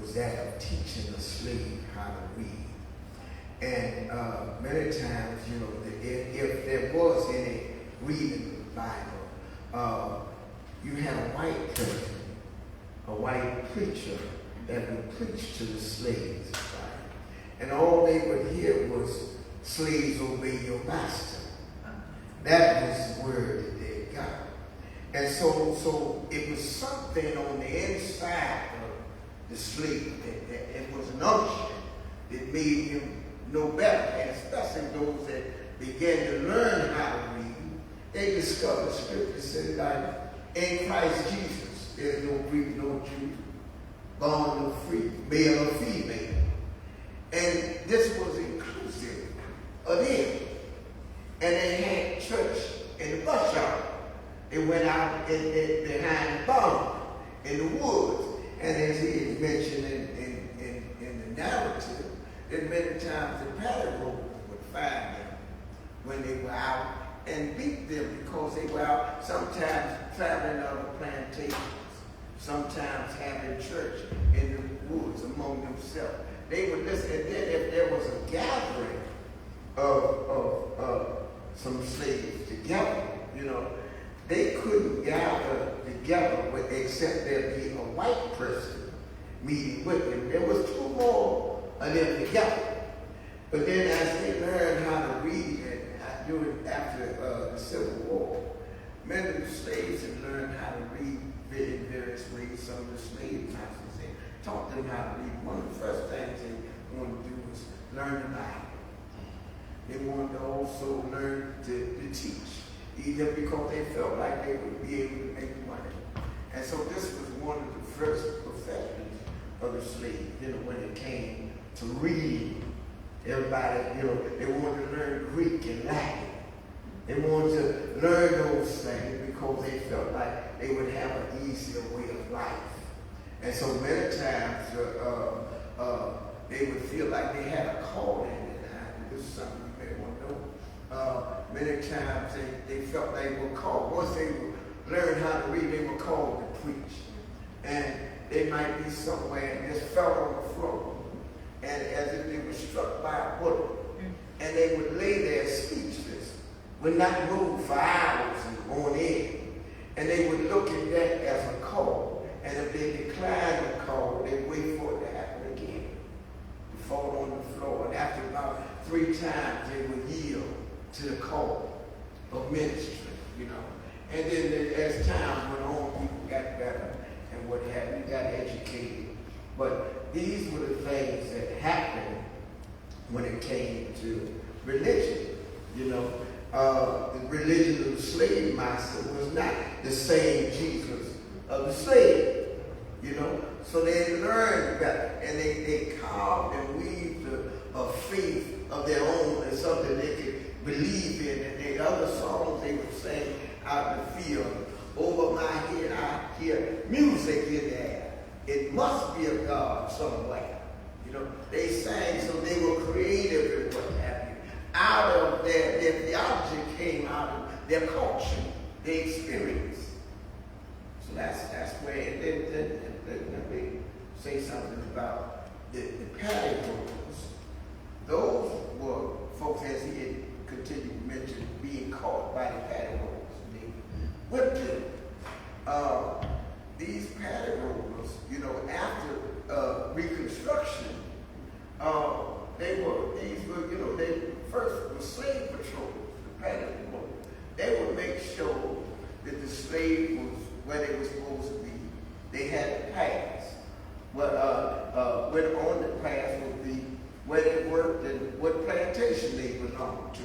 was that of teaching a slave how to read. And many times, you know, if there was any reading the Bible, you had a white person, a white preacher that would preach to the slaves, right? And all they would hear was, slaves, obey your master. That was the word that they got. And so it was something on the inside of the slave that it was an unction that made him know better. And especially those that began to learn how to read, they discovered scripture said, like, in Christ Jesus, there's no Greek, no Jew, bond or free, male or female. And this was inclusive of them. And they had church in the bus yard. They went out behind the barn in the woods. And as he had mentioned in the narrative, that many times the paddle rovers would find them when they were out and beat them because they were out sometimes traveling on the plantations, sometimes having church in the woods among themselves. They would listen, and then if there was a gathering of some slaves together, you know, they couldn't gather together except there be a white person meeting with them. There was two more of them together. But then as they learned how to read, and after the Civil War, many of the slaves had learned how to read in various ways. Some of the slave masters taught them how to read. One of the first things they wanted to do was learn the Bible. They wanted to also learn to teach, either because they felt like they would be able to make money. And so this was one of the first professions of the slave, you know, when it came to reading. Everybody, you know, they wanted to learn Greek and Latin. They wanted to learn those things because they felt like they would have an easier way of life. And so many times they would feel like they had a calling. And this is something you may want to know. Many times they felt they were called. Once they learned how to read, they were called to preach. And they might be somewhere and just fell on the floor. And as if they were struck by a bullet. And they would lay there speechless, would not move for hours and on end. And they would look at that as a call. And if they declined the call, they'd wait for it to happen again. They fall on the floor. And after about 3 times, they would yield to the call of ministry, you know. And then as time went on, people got better and what have you, got educated. But these were the things that happened when it came to religion. You know, the religion of the slave master was not the same Jesus of the slave. You know, so they learned better, and they carved and weaved a faith of their own and something they could believe in. And the other songs they would sing out in the field. Over my head I hear music in there. It must be a God somewhere. You know, they sang, so they were creative and what have you. Out of their theology came out of their culture, their experience. So that's where let me say something about the paddy rollers. Those were folks, as he had continued to mention, being caught by the paddy rollers. They whipped them. These paddy rollers, you know, after Reconstruction, these were, you know, they first were slave patrols, the paddy rollers. They would make sure that the slave was where they were supposed to be. They had the pass. Where on the pass would be where they worked and what plantation they belonged to.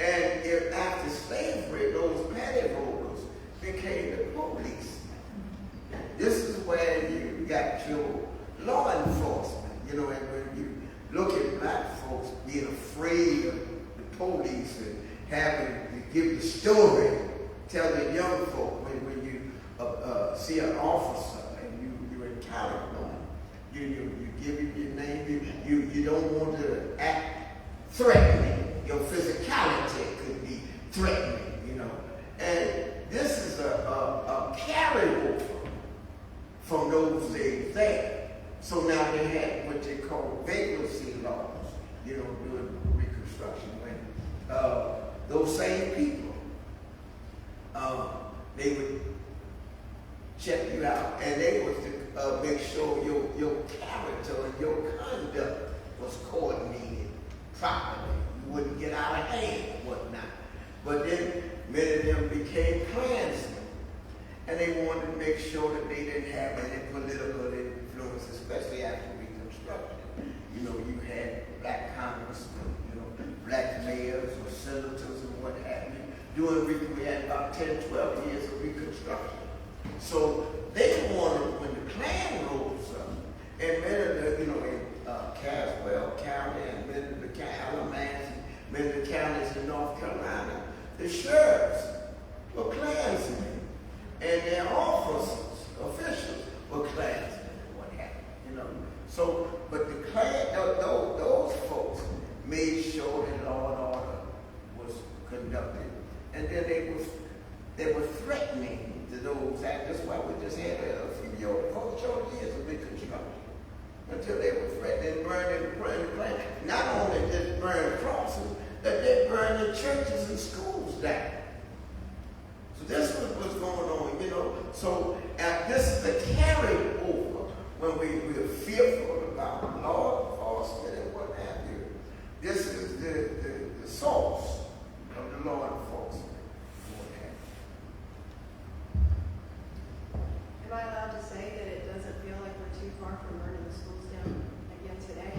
And if after slavery, those paddy rollers became the police. movies and having to give the story, tell the young folk when you see an officer and you encounter one, you give him your name, you don't want to act threatening. Your physicality could be threatening, you know. And this is a carryover from those days there. So now they had what they call vacancy laws, you know, doing Reconstruction. When those same people, they would check you out, and they was to make sure your character and your conduct was coordinated properly. You wouldn't get out of hand and whatnot. But then many of them became Klansmen, and they wanted to make sure that they didn't have any political influence, especially after Reconstruction. You know, you had black congressmen, you know, black mayors or senators and what have you. We had about 10, 12 years of Reconstruction. So they wanted, when the Klan rose up, and many of the, you know, in Caswell County and many of the Alamance and many of the counties in North Carolina, the sheriffs were Klansmen, and their officers, officials, were Klansmen and what have you, you know. So, but the Klan, those folks made sure that law and order was conducted, and then they were threatening to those acts. That's why we just had a few short years of Reconstruction, until they were threatening, burning, not only just burn crosses, but they burned the churches and schools down. So this was what's going on, you know. So this is the carryover when we're fearful about law enforcement and what have you. This is the source of the law enforcement. Am I allowed to say that it doesn't feel like we're too far from burning the schools down again today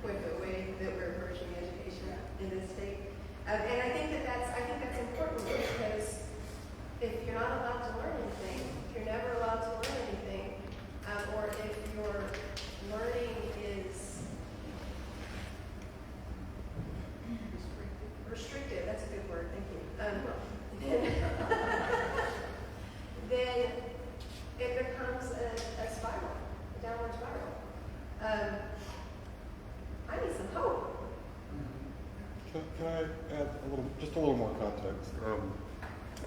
with the way that we're approaching education in this state? And I think that's important, because if you're not allowed to learn anything, if you're never allowed to learn anything, or if your learning is restricted, that's a good word, thank you. Then it becomes a spiral, a downward spiral. I need some hope. Can I add just a little more context?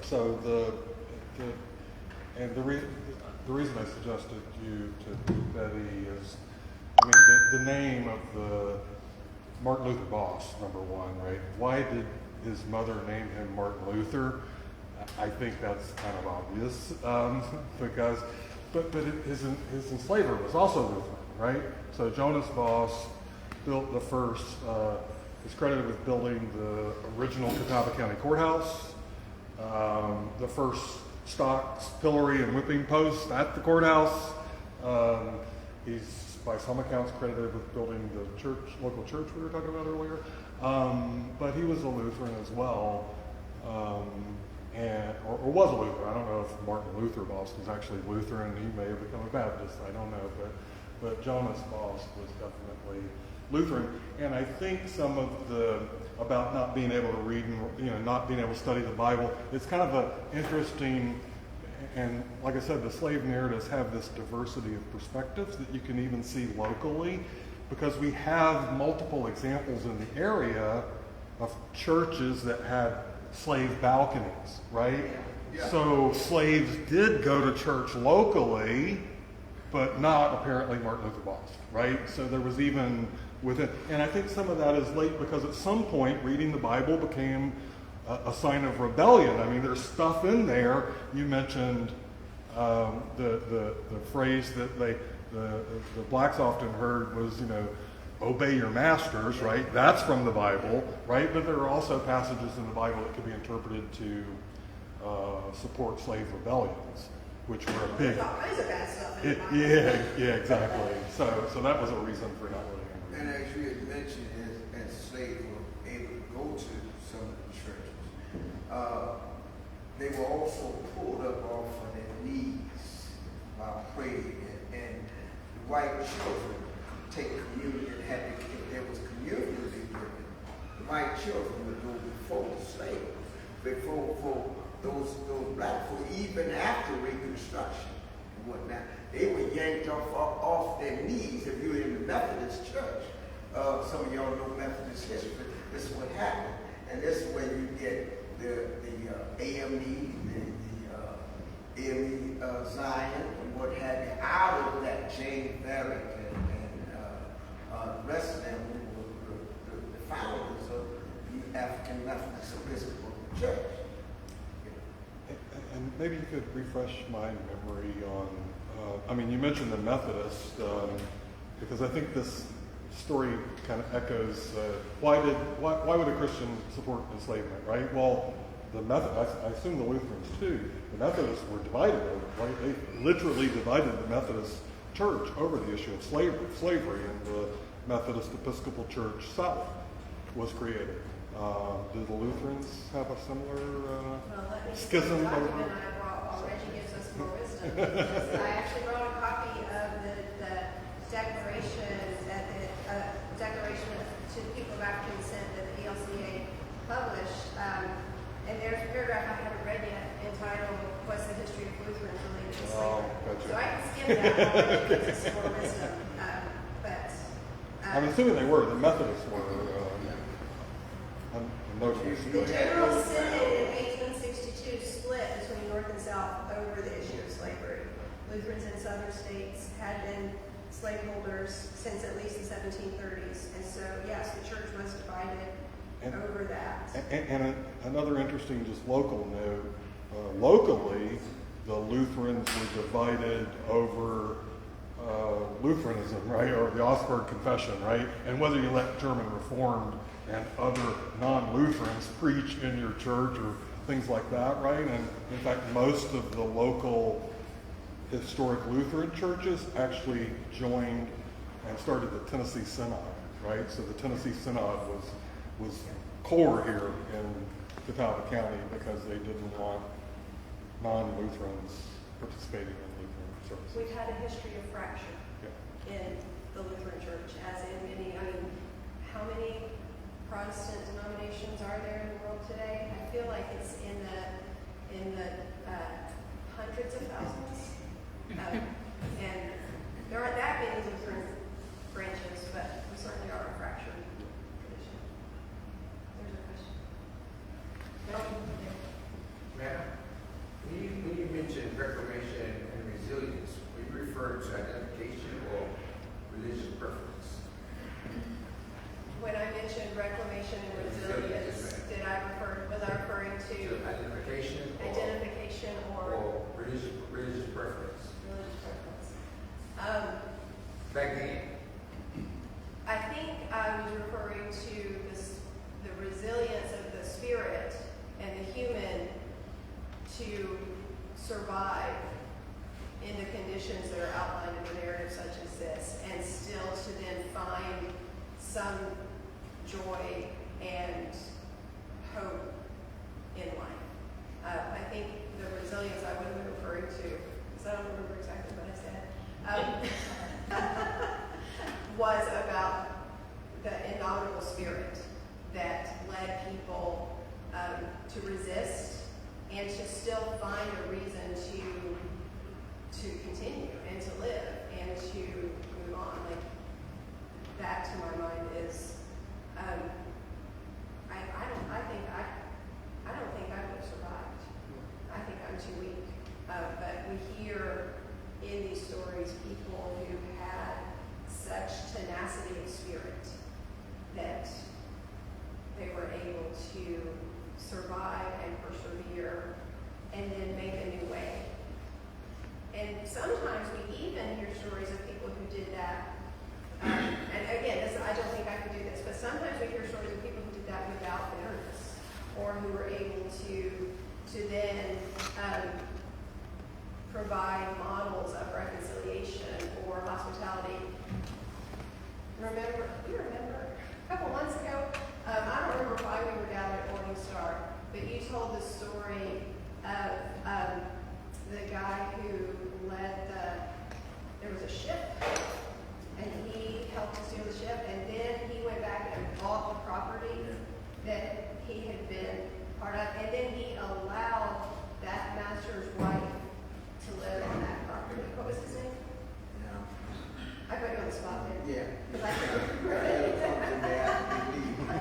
So the reason I suggested you to Betty is, I mean, the name of the Martin Luther Bost, number one, right? Why did his mother name him Martin Luther? I think that's kind of obvious, because, but his enslaver was also Lutheran, right? So Jonas Bost built the first, is credited with building the original Catawba County Courthouse, the first stocks, pillory, and whipping post at the courthouse. He's, by some accounts, credited with building the local church we were talking about earlier. But he was a Lutheran as well. Or was a Lutheran. I don't know if Martin Luther Bost was actually Lutheran. He may have become a Baptist. I don't know. But Jonas Bost was definitely Lutheran. And I think some of about not being able to read and not being able to study the Bible, it's kind of an interesting, and like I said, the slave narratives have this diversity of perspectives that you can even see locally, because we have multiple examples in the area of churches that had slave balconies, right? Yeah. So slaves did go to church locally, but not apparently Martin Luther Bost, right? So there was even within, and I think some of that is late because at some point reading the Bible became a sign of rebellion. I mean, there's stuff in there. You mentioned the phrase that the blacks often heard was, obey your masters, right? That's from the Bible, right? But there are also passages in the Bible that could be interpreted to support slave rebellions, which were a big. There's all kinds of bad stuff in the Bible. Yeah, exactly. So that was a reason for not letting him read. And as you had mentioned, as slaves were able to go to some of the churches, they were also pulled up off of their knees while praying, and the white children take communion and if there was communion to be given, my children would go before the slaves, before those black folk, even after Reconstruction and whatnot. They were yanked off their knees. If you're in the Methodist church, some of y'all know Methodist history, this is what happened. And this is where you get the AME, the AME Zion, and what have you, out of that Jane Barrett and the rest of them were the founders of the African Methodist Episcopal Church. And maybe you could refresh my memory on, I mean, you mentioned the Methodist, because I think this story kind of echoes, why would a Christian support enslavement, right? Well, I assume the Lutherans too, the Methodists were divided over it, right? They literally divided the Methodist church over the issue of slavery, and the Methodist Episcopal Church South was created. Did the Lutherans have a similar schism? The document I brought already gives us more wisdom. I actually brought a copy of the declaration to the people of African descent that the ELCA published. And there's a paragraph I haven't read yet entitled, "What's the History of Lutherans Related to Slavery?" Gotcha. So I can skim that already, it gives us some more wisdom. I'm assuming they were. The Methodists were notable. The General Synod in 1862 split between North and South over the issue of slavery. Lutherans in southern states had been slaveholders since at least the 1730s. And so, yes, the church was divided over that. And another interesting just local note, locally, the Lutherans were divided over Lutheranism, right, or the Augsburg Confession, right, and whether you let German Reformed and other non-Lutherans preach in your church or things like that, right? And in fact, most of the local historic Lutheran churches actually joined and started the Tennessee Synod, right? So the Tennessee Synod was core here in Catawba County because they didn't want non-Lutherans participating in Lutheran services. We've had a history of fracture in the Lutheran Church, as in many, how many Protestant denominations are there in the world today? I feel like it's in the hundreds of thousands. And there aren't that many Lutheran branches, but we certainly are a fractured tradition. There's a question. Ma'am, when you mentioned reclamation and resilience, were you referring to identification or religious preference? When I mentioned reclamation and resilience, was I referring to Identification or religious preference? religious preference? Back then. I think I was referring to the resilience of the spirit and the human to survive in the conditions that are outlined in a narrative such as this, and still to then find some joy and hope in life. I think the resilience I would have been referring to, because I don't remember exactly what I said, was about the indomitable spirit that led people to resist and to still find a reason to continue and to live and to move on. Like, that to my mind is, I don't think I would have survived. I think I'm too weak. But we hear in these stories people who had such tenacity of spirit that they were able to survive and persevere and then make a new way. And sometimes we even hear stories of people who did that. And again, I don't think I could do this, but sometimes we hear stories of people who did that without bitterness, or who were able to then provide models of reconciliation or hospitality. Remember a couple months ago, I don't remember why we were gathered at Morning Star, but you told the story of the guy who led there was a ship, and he helped to steal the ship, and then he went back and bought the property that he had been part of, and then he allowed that master's wife to live on that property. What was his name? I put you on the spot there. Yeah. Because I couldn't remember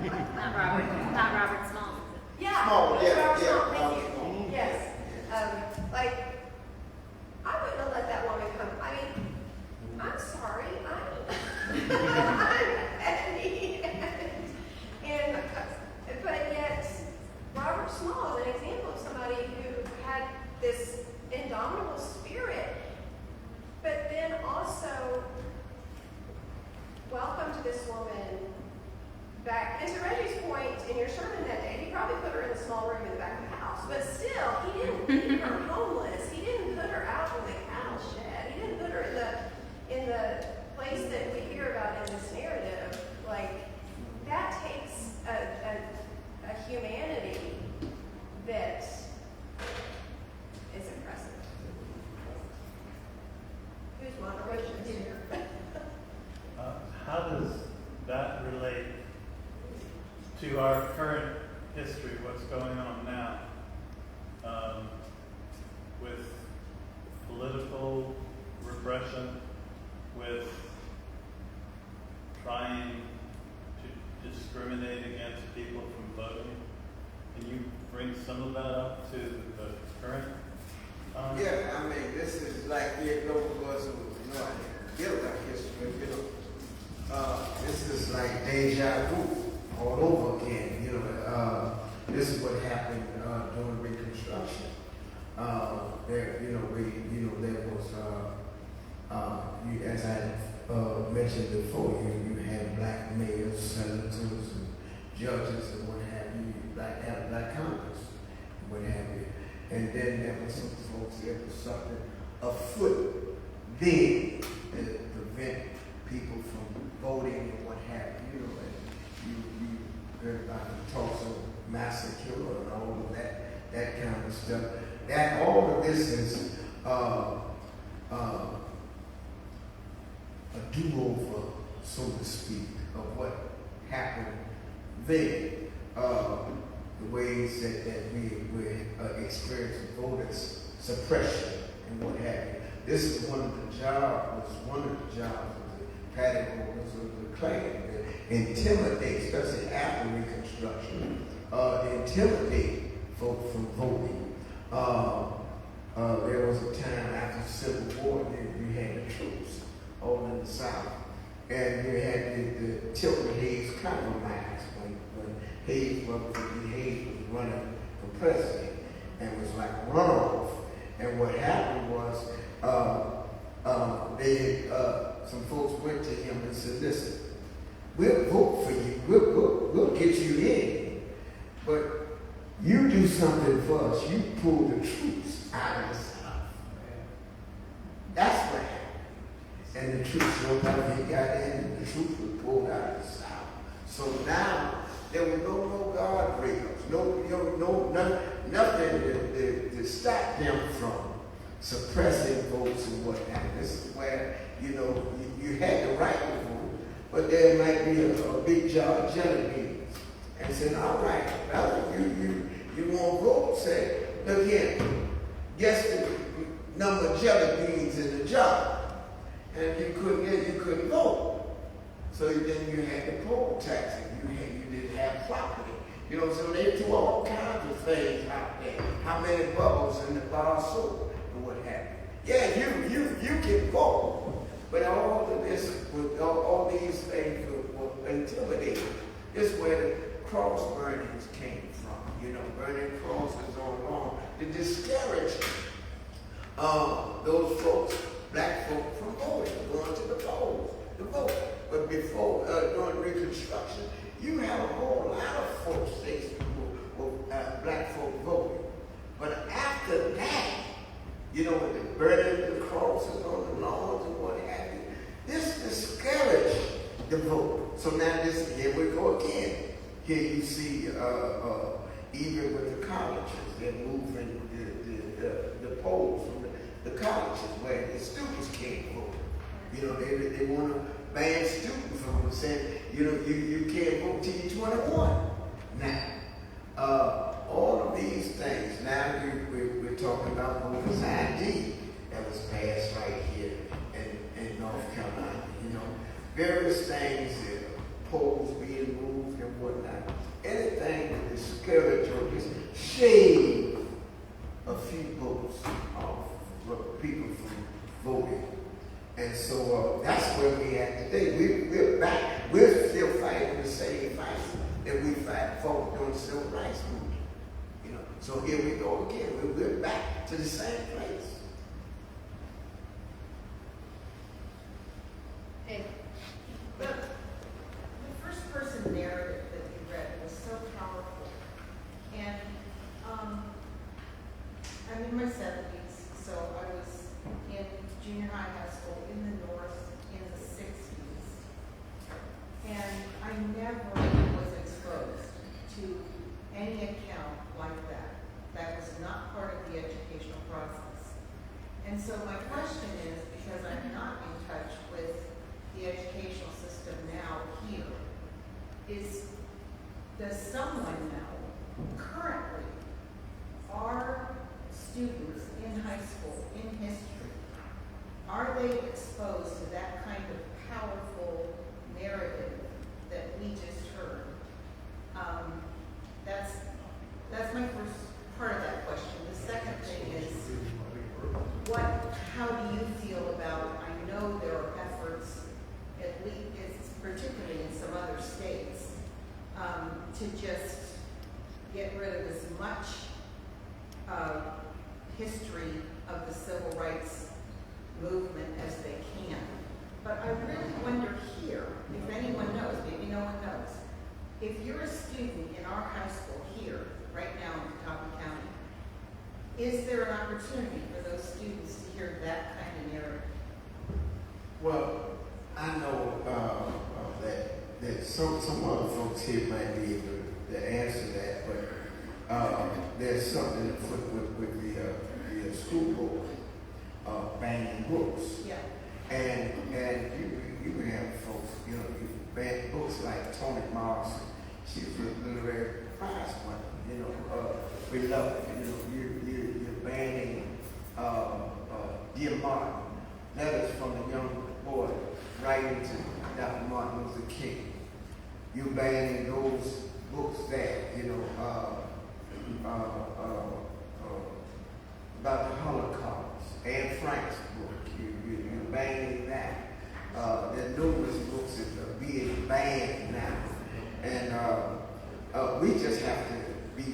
Right, it. Not Robert Small. Yeah. Small, yeah, Robert yeah, Small, thank Robert you. Small. Yes. Like, I wouldn't have let that woman come. I mean, I'm sorry. I'm petty. But yet, Robert Small is an example of somebody who had this indomitable spirit, but then also welcomed this woman back. And to Reggie's point in your sermon that day, he probably put her in a small room in the back of the house, but still, he didn't leave her homeless. He didn't put her out in the cattle shed. He didn't put her in the place that we hear about in this narrative. Like, that takes a humanity that is impressive. Who's Marjorie here? How does that relate to our current history, what's going on now, with political repression, with trying to discriminate against people from voting? Can you bring some of that up to the current? Yeah, I mean, this is like those of us who know get about history, this is like deja vu all over again. This is what happened during Reconstruction. There was, as I mentioned before, you had black mayors, senators, and judges, and what have you, black Congress, and what have you. And then there was some folks, there was something afoot then to prevent people from voting and what have you. And you heard about the Tulsa massacre and all of that kind of stuff. That all of this is a do-over, so to speak, of what happened then. The ways that we experiencing voter suppression and what have you. This is one of the jobs of the categories of the Klan, to intimidate, especially after Reconstruction, intimidate folk from voting. There was a time after the Civil War that you had the troops over in the South, and you had the Tilton-Hayes Compromise when Hayes was running for president, and was like runoff. And what happened was some folks went to him and said, "Listen, we'll vote for you. We'll get you in, but you do something for us. You pull the troops out of the South." That's what happened. And the troops, nobody got in. The troops were pulled out of the South. So now there were no guardrails, nothing to stop them from suppressing votes and whatnot. This is where, you had the right to vote, but there might be a big jar of jelly beans. And said, all right, brother, you want to vote? Say, look here, guess the number of jelly beans in the jar. And if you couldn't vote. So then you had the poll taxing. You didn't have property. So they threw all kinds of things out there. How many bubbles in the bar of soap and what have you. Yeah, you can vote. But all of this, all these things were intimidating. This is where the cross burnings came from. Burning crosses on lawn to discourage those folks, black folk, from voting, going to the polls to vote. But before, during Reconstruction, you have a whole lot of folks, black folk voting. But after that, with the burning the crosses on the lawns and what have you, this discouraged the vote. So now here we go again. Here you see, even with the colleges, they're moving the polls from the colleges where the students can't vote. They want to ban students from saying, you can't vote till you're 21. Now, all of these things, now we're talking about Voters ID that was passed right here in North Carolina, you know. Various things, poles being moved and whatnot. Anything that is skeletal, just shade a few votes off people from voting. And so that's where we at today. We're back. We're still fighting the same fight that we fought during the civil rights movement. You know. So here we go again. We're back to the same place. And The first person narrative that you read was so powerful. And I'm in my 70s, so I was in junior high school in the North in the 60s. And I never was exposed to any account like that. That was not part of the educational process. And so my question is, because I'm not in touch with the educational system now here, does someone know currently are students in high school in history, are they exposed to that kind of powerful narrative that we just heard? That's my first part of that question. The second thing is, how do you feel about, I know there are efforts, at least particularly in some other states, to just get rid of as much history of the civil rights movement as they can. But I really wonder here, if anyone knows, maybe no one knows, if you're a student in our high school here, right now in Catawba County, is there an opportunity for those students to hear that kind of narrative? Well, I know that some other folks here might be able to answer that, but there's something with the school board banning books. Yeah. And you can have folks, you know, you ban books like Toni Morrison. She was a literary prize winner. You know, we love it. You know, you're banning Dear Martin, letters from a young boy writing to Dr. Martin Luther King. You're banning those books there, you know, about the Holocaust. Anne Frank's book, you're banning that. There are numerous books that are being banned now. And we just have to be,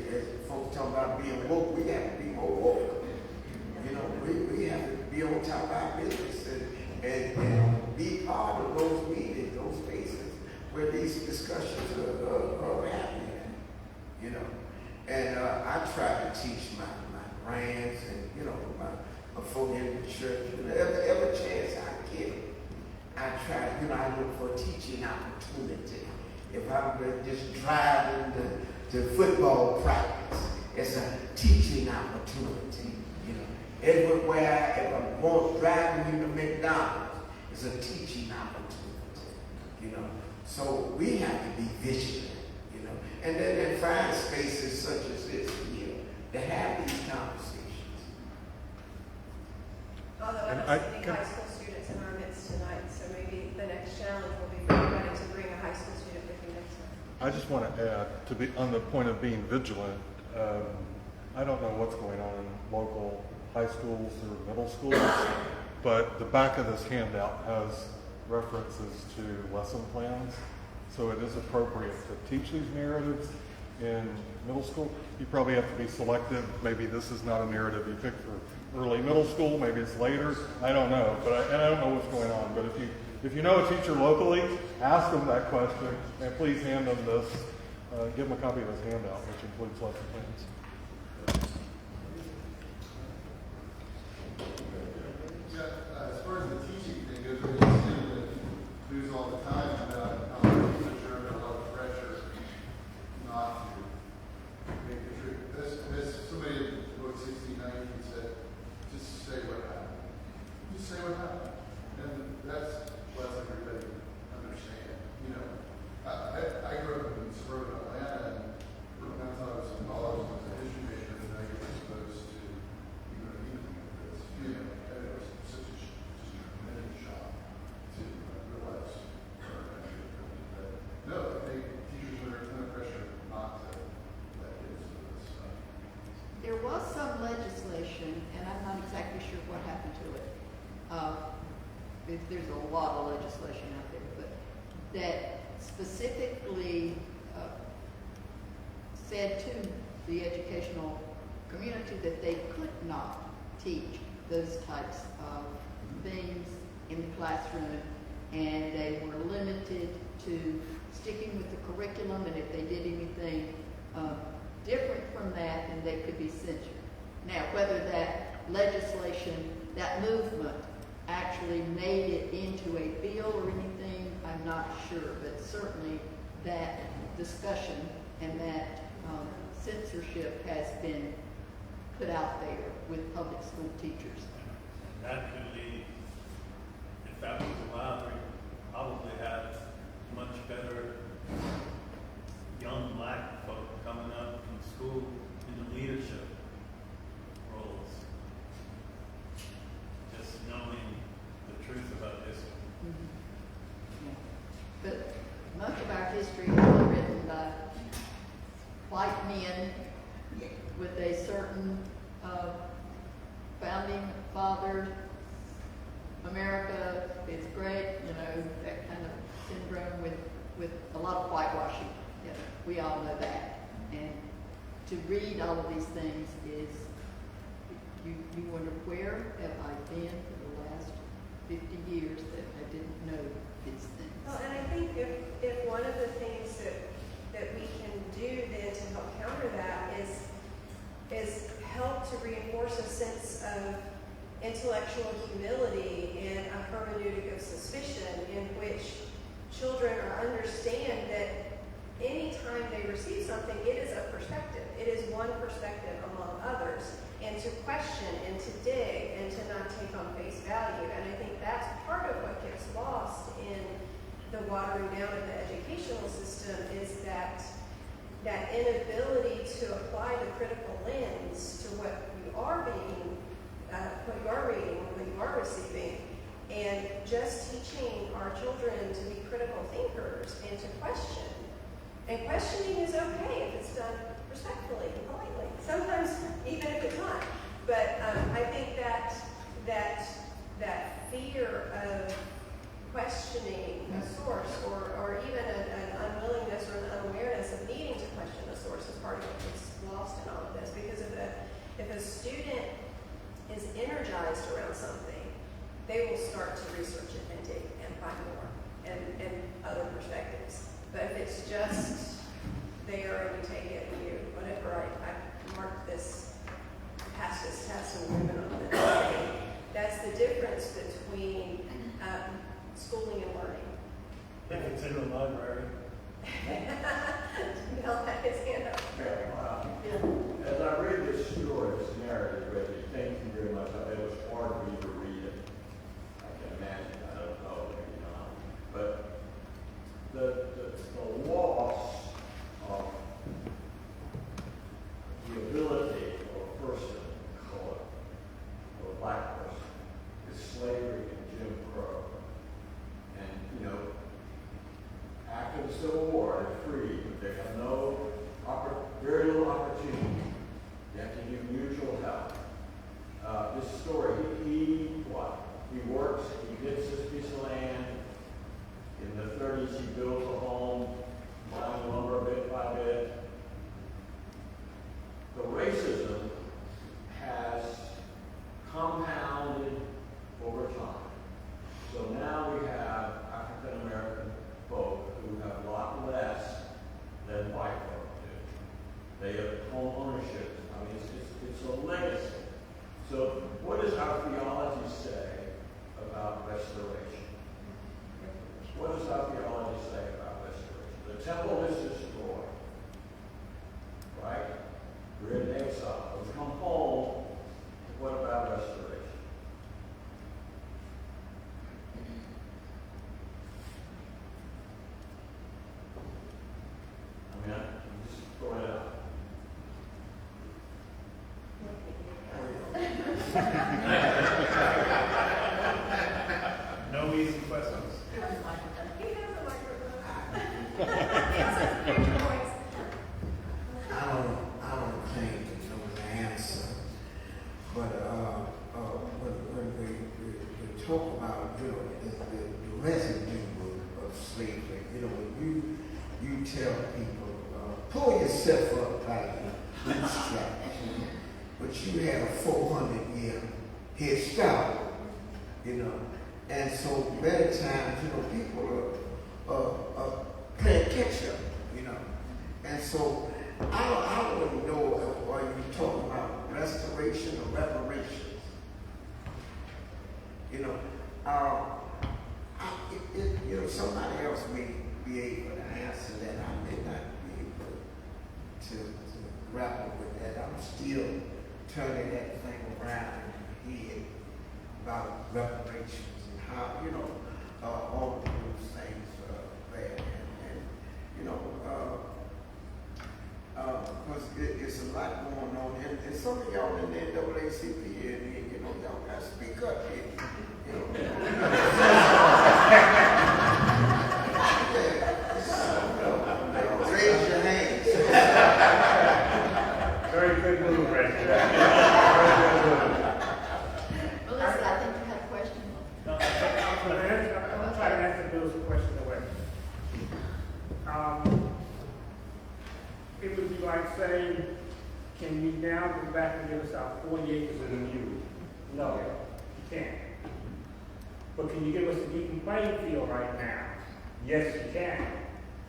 as folks talk about being woke, we have to be more woke. You know, we have to be on top of our business and be part of those meetings, those spaces where these discussions are happening. You know, and I try to teach my grands and, you know, my folk in the church, every chance I get, I try, you know, I look for a teaching opportunity. If I'm just driving to football practice, it's a teaching opportunity. You know, everywhere, if I'm driving you to McDonald's, it's a teaching opportunity. You know, so we have to be vigilant. You know, and then find spaces such as this here to have these conversations. Although I'm not seeing high school students in our midst tonight, so maybe the next challenge will be for everybody to bring a high school student with you next time. I just want to add, to be on the point of being vigilant, I don't know what's going on in local high schools or middle schools, but the back of this handout has references to lesson plans. So it is appropriate to teach these narratives in middle school. You probably have to be selective. Maybe this is not a narrative you pick for early middle school. Maybe it's later. I don't know. But I don't know what's going on. But if you know a teacher locally, ask them that question, and please hand them this. Give them a copy of this handout, which includes lesson plans. As far as the teaching thing goes, we see in the news all the time about how teachers are under a lot of pressure not to make the truth. As somebody wrote 1690 said, just say what happened. Just say what happened. And that's what everybody understand. You know, I grew up in suburban Atlanta, and there's a lot of legislation out there, but that specifically said to the educational community that they could not teach those types of things in the classroom, and they were limited to sticking with the curriculum, and if they did anything different from that, then they could be censured. Now, whether that legislation, that movement, actually made it into a bill or anything, I'm not sure, but certainly that discussion and that censorship has been put out there with public school teachers. That could lead, if that was allowed, we'd probably have much better young black folk coming up from school in the leadership roles. Just knowing the truth about history. Yeah. But much of our history is written by white men with a certain founding father, America is great, that kind of syndrome with a lot of whitewashing. Yeah, we all know that. And to read all of these things is, you wonder, where have I been for the last 50 years that I didn't know these things? Well, and I think if one of the things that we can do then to help counter that is help to reinforce a sense of intellectual humility and a hermeneutic of suspicion in which children understand that any time they receive something, it is a perspective. It is one perspective among others. And to question and to dig and to not take on face value. And I think that's part of what gets lost in the watering down of the educational system is that inability to apply the critical lens to what you are reading, what you are receiving, and just teaching our children to be critical thinkers and to question. And questioning is okay if it's done respectfully and politely. Sometimes even if it's not. But I think that fear of questioning a source or even an unwillingness or an unawareness of needing to question a source is part of what gets lost in all of this. Because if a student is energized around something, they will start to research it and dig and find more and other perspectives. But if it's just there and you take it and you, whatever, I marked this, pass this test and women on this. That's the difference between schooling and learning. If it's in the library. Mel had his hand up. Yeah. As I read this story, this narrative, Reggie, thank you very much. It was hard for me to read it. I can imagine. I don't know, maybe not. But the loss of the ability of a person of color, or a black person, is slavery and Jim Crow. And, after the Civil War, they're free, but they have very little opportunity. You have to give mutual help. This story, he works, he gets this piece of land. In the 30s, he builds a home, buying lumber bit by bit. The racism has compounded over time. So now we have African American folk who have a lot less than white folk do. They have home ownership. I mean, it's a legacy. So what does our theology say about restoration? What does our theology say about restoration? The temple is destroyed, right? We're in exile. We come home. What about restoration? I mean, I'm just throwing it out. No easy questions. He has a microphone. I don't think that there was an answer talk about, you know, the residue of slavery, you know, when you tell people, pull yourself up by your bootstraps, but you had a 400-year head start, you know, and so many times, you know, people are playing catch up, you know, and so I wouldn't know, are you talking about restoration or reparations? You know, you know, somebody else may be able to answer that. I may not be able to grapple with that. I'm still turning that thing around in my head about reparations and how, you know, all of those things there. And you know, because it's a lot going on. And some of y'all in the NAACP, and you know, y'all got to speak up here. You know, raise your hands. Very good move, Reggie. Melissa, I think you had a question. No, I'm trying to answer Bill's question away. It would be like saying, can you now go back and give us our 40 acres of the mule? No, you can't. But can you give us an even playing field right now? Yes, you can.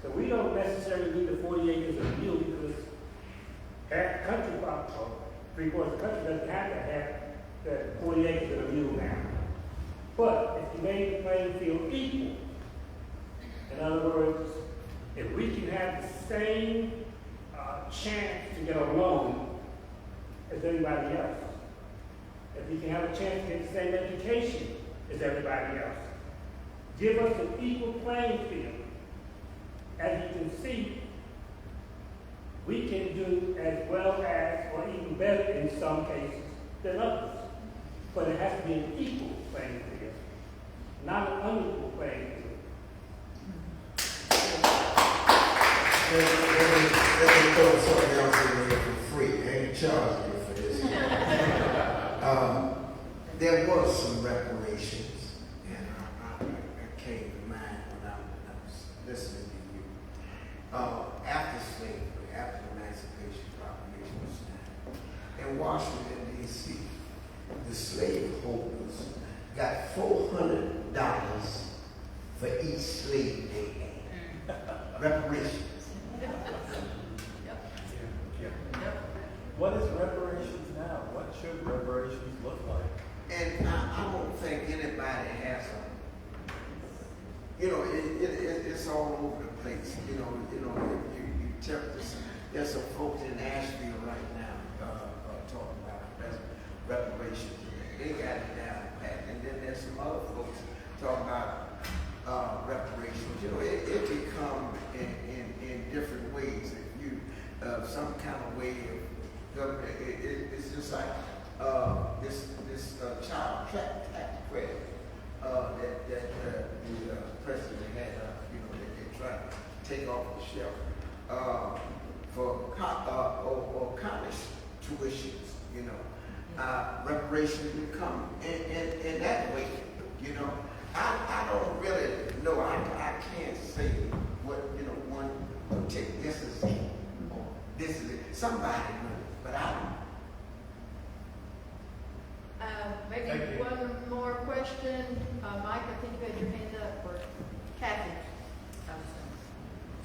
So we don't necessarily need the 40 acres of the mule because half the country, or 3/4 of the country doesn't have to have the 40 acres of the mule now. But if you made the playing field equal, in other words, if we can have the same chance to get a loan as everybody else, if we can have a chance to get the same education as everybody else, give us an equal playing field. As you can see, we can do as well as, or even better in some cases, than others. But it has to be an equal playing field, not an unequal playing field. Let me throw something else in there for free. I ain't charging you for this. There was some reparations, and I came to mind when I was listening to you. After slavery, after the Emancipation Proclamation was signed, in Washington, D.C., the slaveholders got $400 for each slave they had. Reparations. What is reparations now? What should reparations look like? And I don't think anybody has a, you know, it's all over the place. You know, you tell this. There's some folks in Asheville right now talking about reparations. They got it down pat. And then there's some other folks talking about reparations. You know, it become in different ways. If you some kind of way of government, it's just like this child tax credit that the president had, you know, that they tried to take off the shelf for college tuitions, you know. Reparations will come in that way, you know. I don't really know. I can't say what, you know, one particular, this is it, or this is it. Somebody knows, but I don't. Maybe one more question. Mike, I think you had your hand up, or Kathy.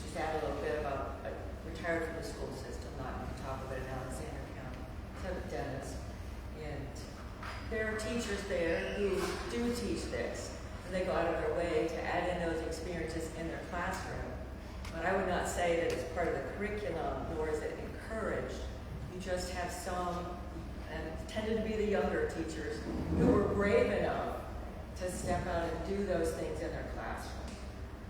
Just add a little bit about, I retired from the school system, not in Catawba, but in Alexander County, so Dennis. And there are teachers there who do teach this, and they go out of their way to add in those experiences in their classroom. But I would not say that it's part of the curriculum, nor is it encouraged. You just have some, and tended to be the younger teachers, who were brave enough to step out and do those things in their classroom.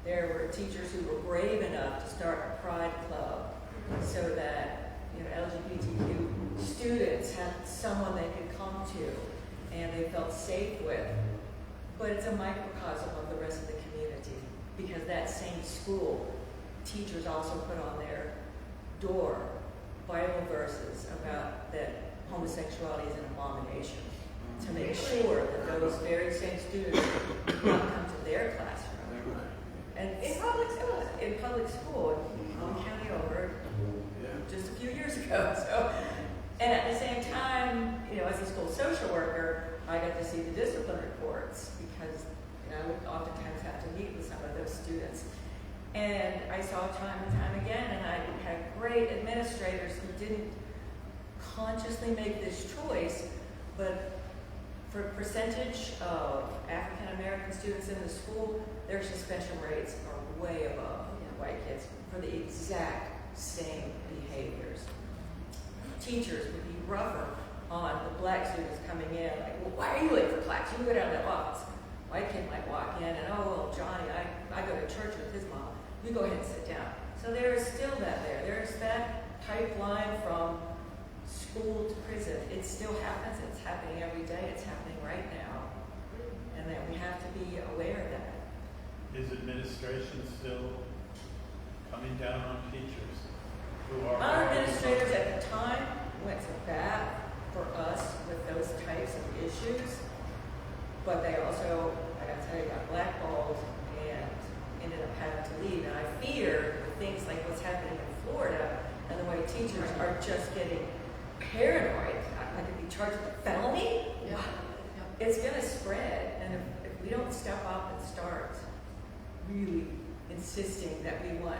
There were teachers who were brave enough to start a pride club so that, you know, LGBTQ students had someone they could come to and they felt safe with. But it's a microcosm of the rest of the community, because that same school, teachers also put on their door Bible verses about that homosexuality is an abomination. to make sure that those very same students do not come to their classroom. And in public school, one county over, just a few years ago. So, and at the same time, you know, as a school social worker, I got to see the discipline reports because, you know, I would oftentimes have to meet with some of those students. And I saw time and time again, and I had great administrators who didn't consciously make this choice, but for percentage of African American students in the school, their suspension rates are way above white kids for the exact same behaviors. Teachers would be rougher on the black students coming in, like, well, why are you late for class? You go down to the office. White kid might walk in and, oh, well, Johnny, I go to church with his mom. You go ahead and sit down. So there is still that there. There is that pipeline from school to prison. It still happens. It's happening every day. It's happening right now. And that we have to be aware of that. Is administration still coming down on teachers who are... Our administrators at the time went to bat for us with those types of issues, but they also, I gotta tell you, got blackballed and ended up having to leave. And I fear things like what's happening in Florida and the way teachers are just getting paranoid. I could be charged with a felony. Yeah. It's going to spread, and if we don't step up and start really insisting that we want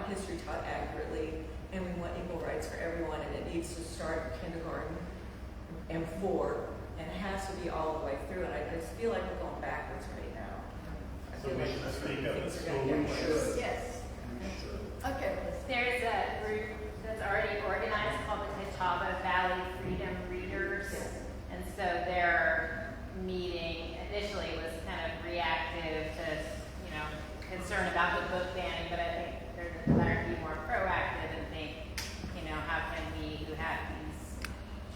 history taught accurately, and we want equal rights for everyone, and it needs to start in kindergarten and forward, and it has to be all the way through. And I just feel like we're going backwards right now. I So feel we like should speak up at things are school. gonna get worse. Yes. Okay. There's a group that's already organized called the Catawba Valley Freedom Readers. And so their meeting initially was kind of reactive to, you know, concern about the book banning, but I think there's a desire to be more proactive and think, you know, how can we who have these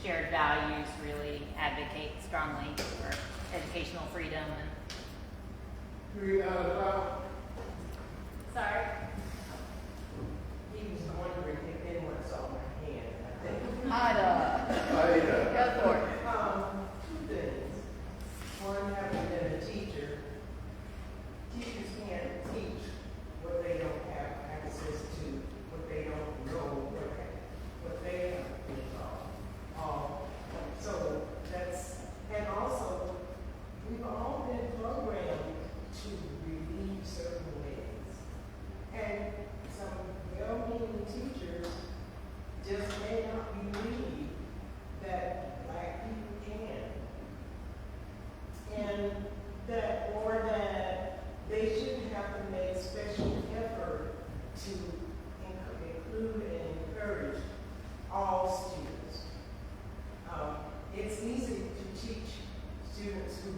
shared values really advocate strongly for educational freedom and sorry. He was wondering if anyone saw my hand, I think. Ida. Go for it. Two things. One, having been a teacher, teachers can't teach what they don't have access to, what they don't know, what they have been taught. So that's, and also, we've all been programmed to believe certain ways. And some well-meaning teachers just may not believe that black people can. And that, or that they shouldn't have to make special effort to include and encourage all students. It's easy to teach students who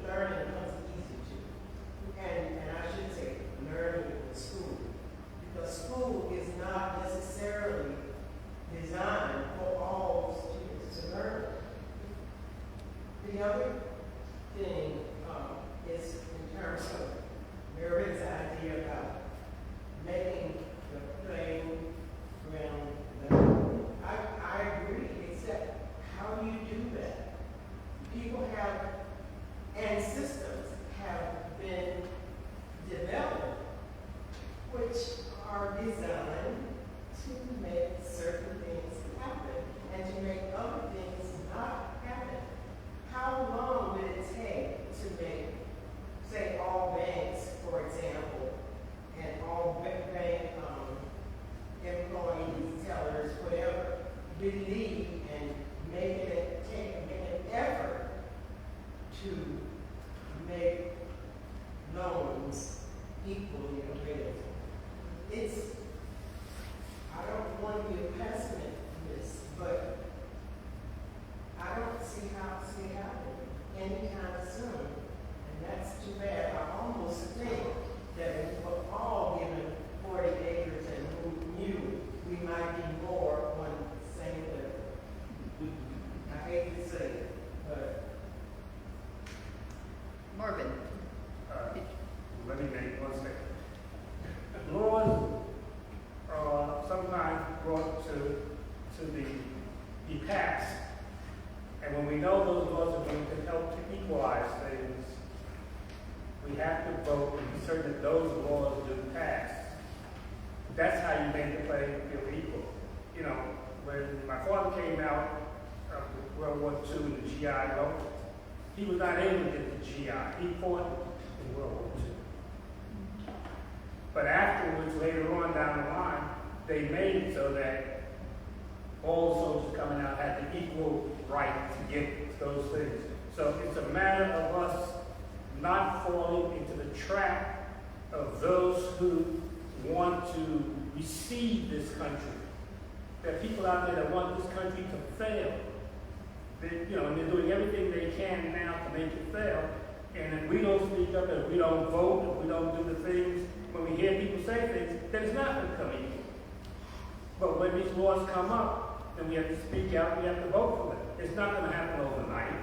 learning comes easy to. And I should say learning in school. Because school is not necessarily designed for all students to learn. The other thing is in terms of Mary's idea about making the playing ground level. I agree, except how do you do that? People have, and systems have been developed which are designed to make certain things happen and to make other things not happen. How long would it take to make, say, all banks, for example, and all bank employees, tellers, whatever, believe and make an effort to make loans equally available? I don't want to be a pessimist, but I don't see how it's going to happen anytime soon. And that's too bad. I almost think that if we were all given 40 acres and who knew we might be more on the same level. I hate to say it, but Marvin. Let me make one second. Laws are sometimes brought to be passed And when we know those laws are going to help to equalize things, we have to vote and be certain that those laws do pass. That's how you make the playing field equal. You know, when my father came out of World War II in the GI Bill, he was not able to get the GI. He fought in World War II. But afterwards, later on down the line, they made it so that all soldiers coming out had the equal right to get those things. So it's a matter of us not falling into the trap of those who want to receive this country. There are people out there that want this country to fail. You know, and they're doing everything they can now to make it fail. And if we don't speak up, if we don't vote, if we don't do the things, when we hear people say things, then it's not going to come equal. But when these laws come up, then we have to speak out, we have to vote for it. It's not going to happen overnight.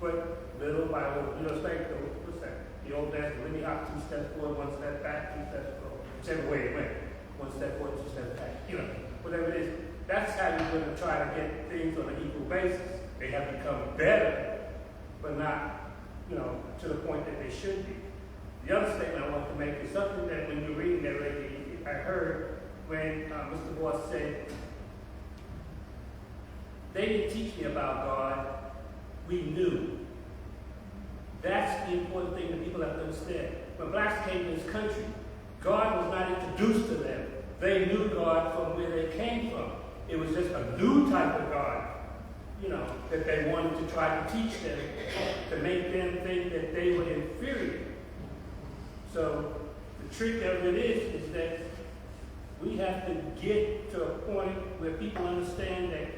But little by little, you know, it's like, what's that? The old days, really hop, 2 steps forward, 1 step back, 2 steps forward. Whichever way it went. 1 step forward, 2 steps back. You know, whatever it is. That's how you're going to try to get things on an equal basis. They have become better, but not, you know, to the point that they should be. The other statement I want to make is something that when you're reading that lately, I heard when Mr. Bost said, they didn't teach me about God, we knew. That's the important thing that people have to understand. When blacks came to this country, God was not introduced to them. They knew God from where they came from. It was just a new type of God, you know, that they wanted to try to teach them to make them think that they were inferior. So the trick of it is that we have to get to a point where people understand that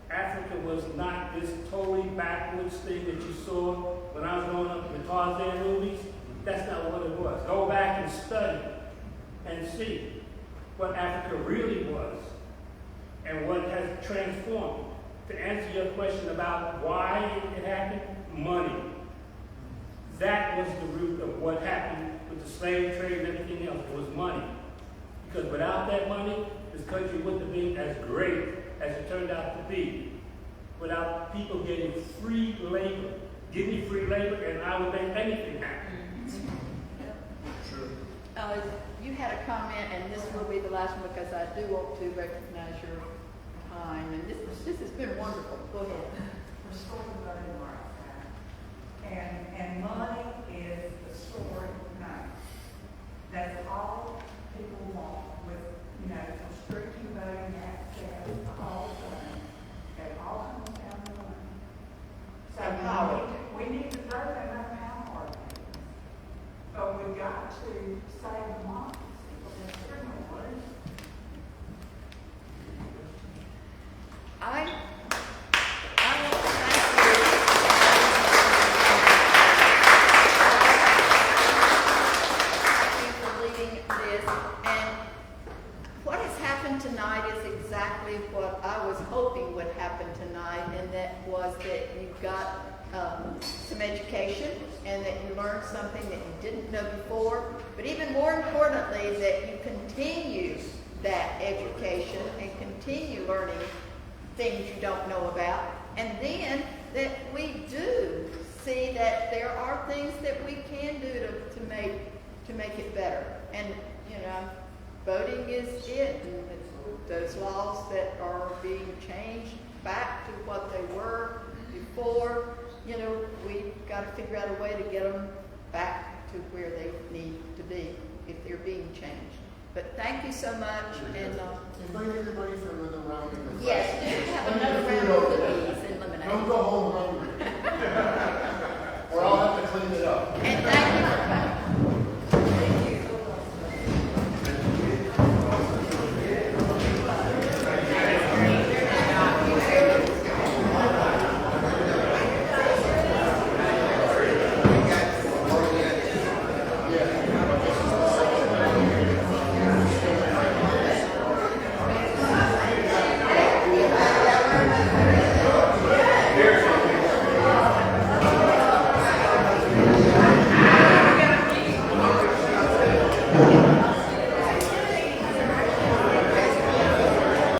Africa was not this totally backwards thing that you saw when I was growing up in the Tarzan movies. That's not what it was. Go back and study and see what Africa really was and what has transformed. To answer your question about why it happened, money. That was the root of what happened with the slave trade and everything else. It was money. Because without that money, this country wouldn't have been as great as it turned out to be. Without people getting free labor. Give me free labor and I will make anything happen. Sure. You had a comment, and this will be the last one because I do want to recognize your time. And this has been wonderful. Go ahead. We're still learning right now. And money is the story now. That's all people want with, you know, restricting voting access, all the time. They all come down the line. So we need to throw them up how hard it is. But we've got to save democracy because there's no money. I want to thank you for leading this. And what has happened tonight is exactly what I was hoping would happen tonight, and that was that you got some education and that you learned something that you didn't know before, but even more importantly, that you continue that education and continue learning things you don't know about, and then that we do see that there are things that we can do to make it better. And you know, voting is it, and it's those laws that are being changed back to what they were before. You know, we've got to figure out a way to get them back to where they need to be if they're being changed. But thank you so much, and invite everybody for another round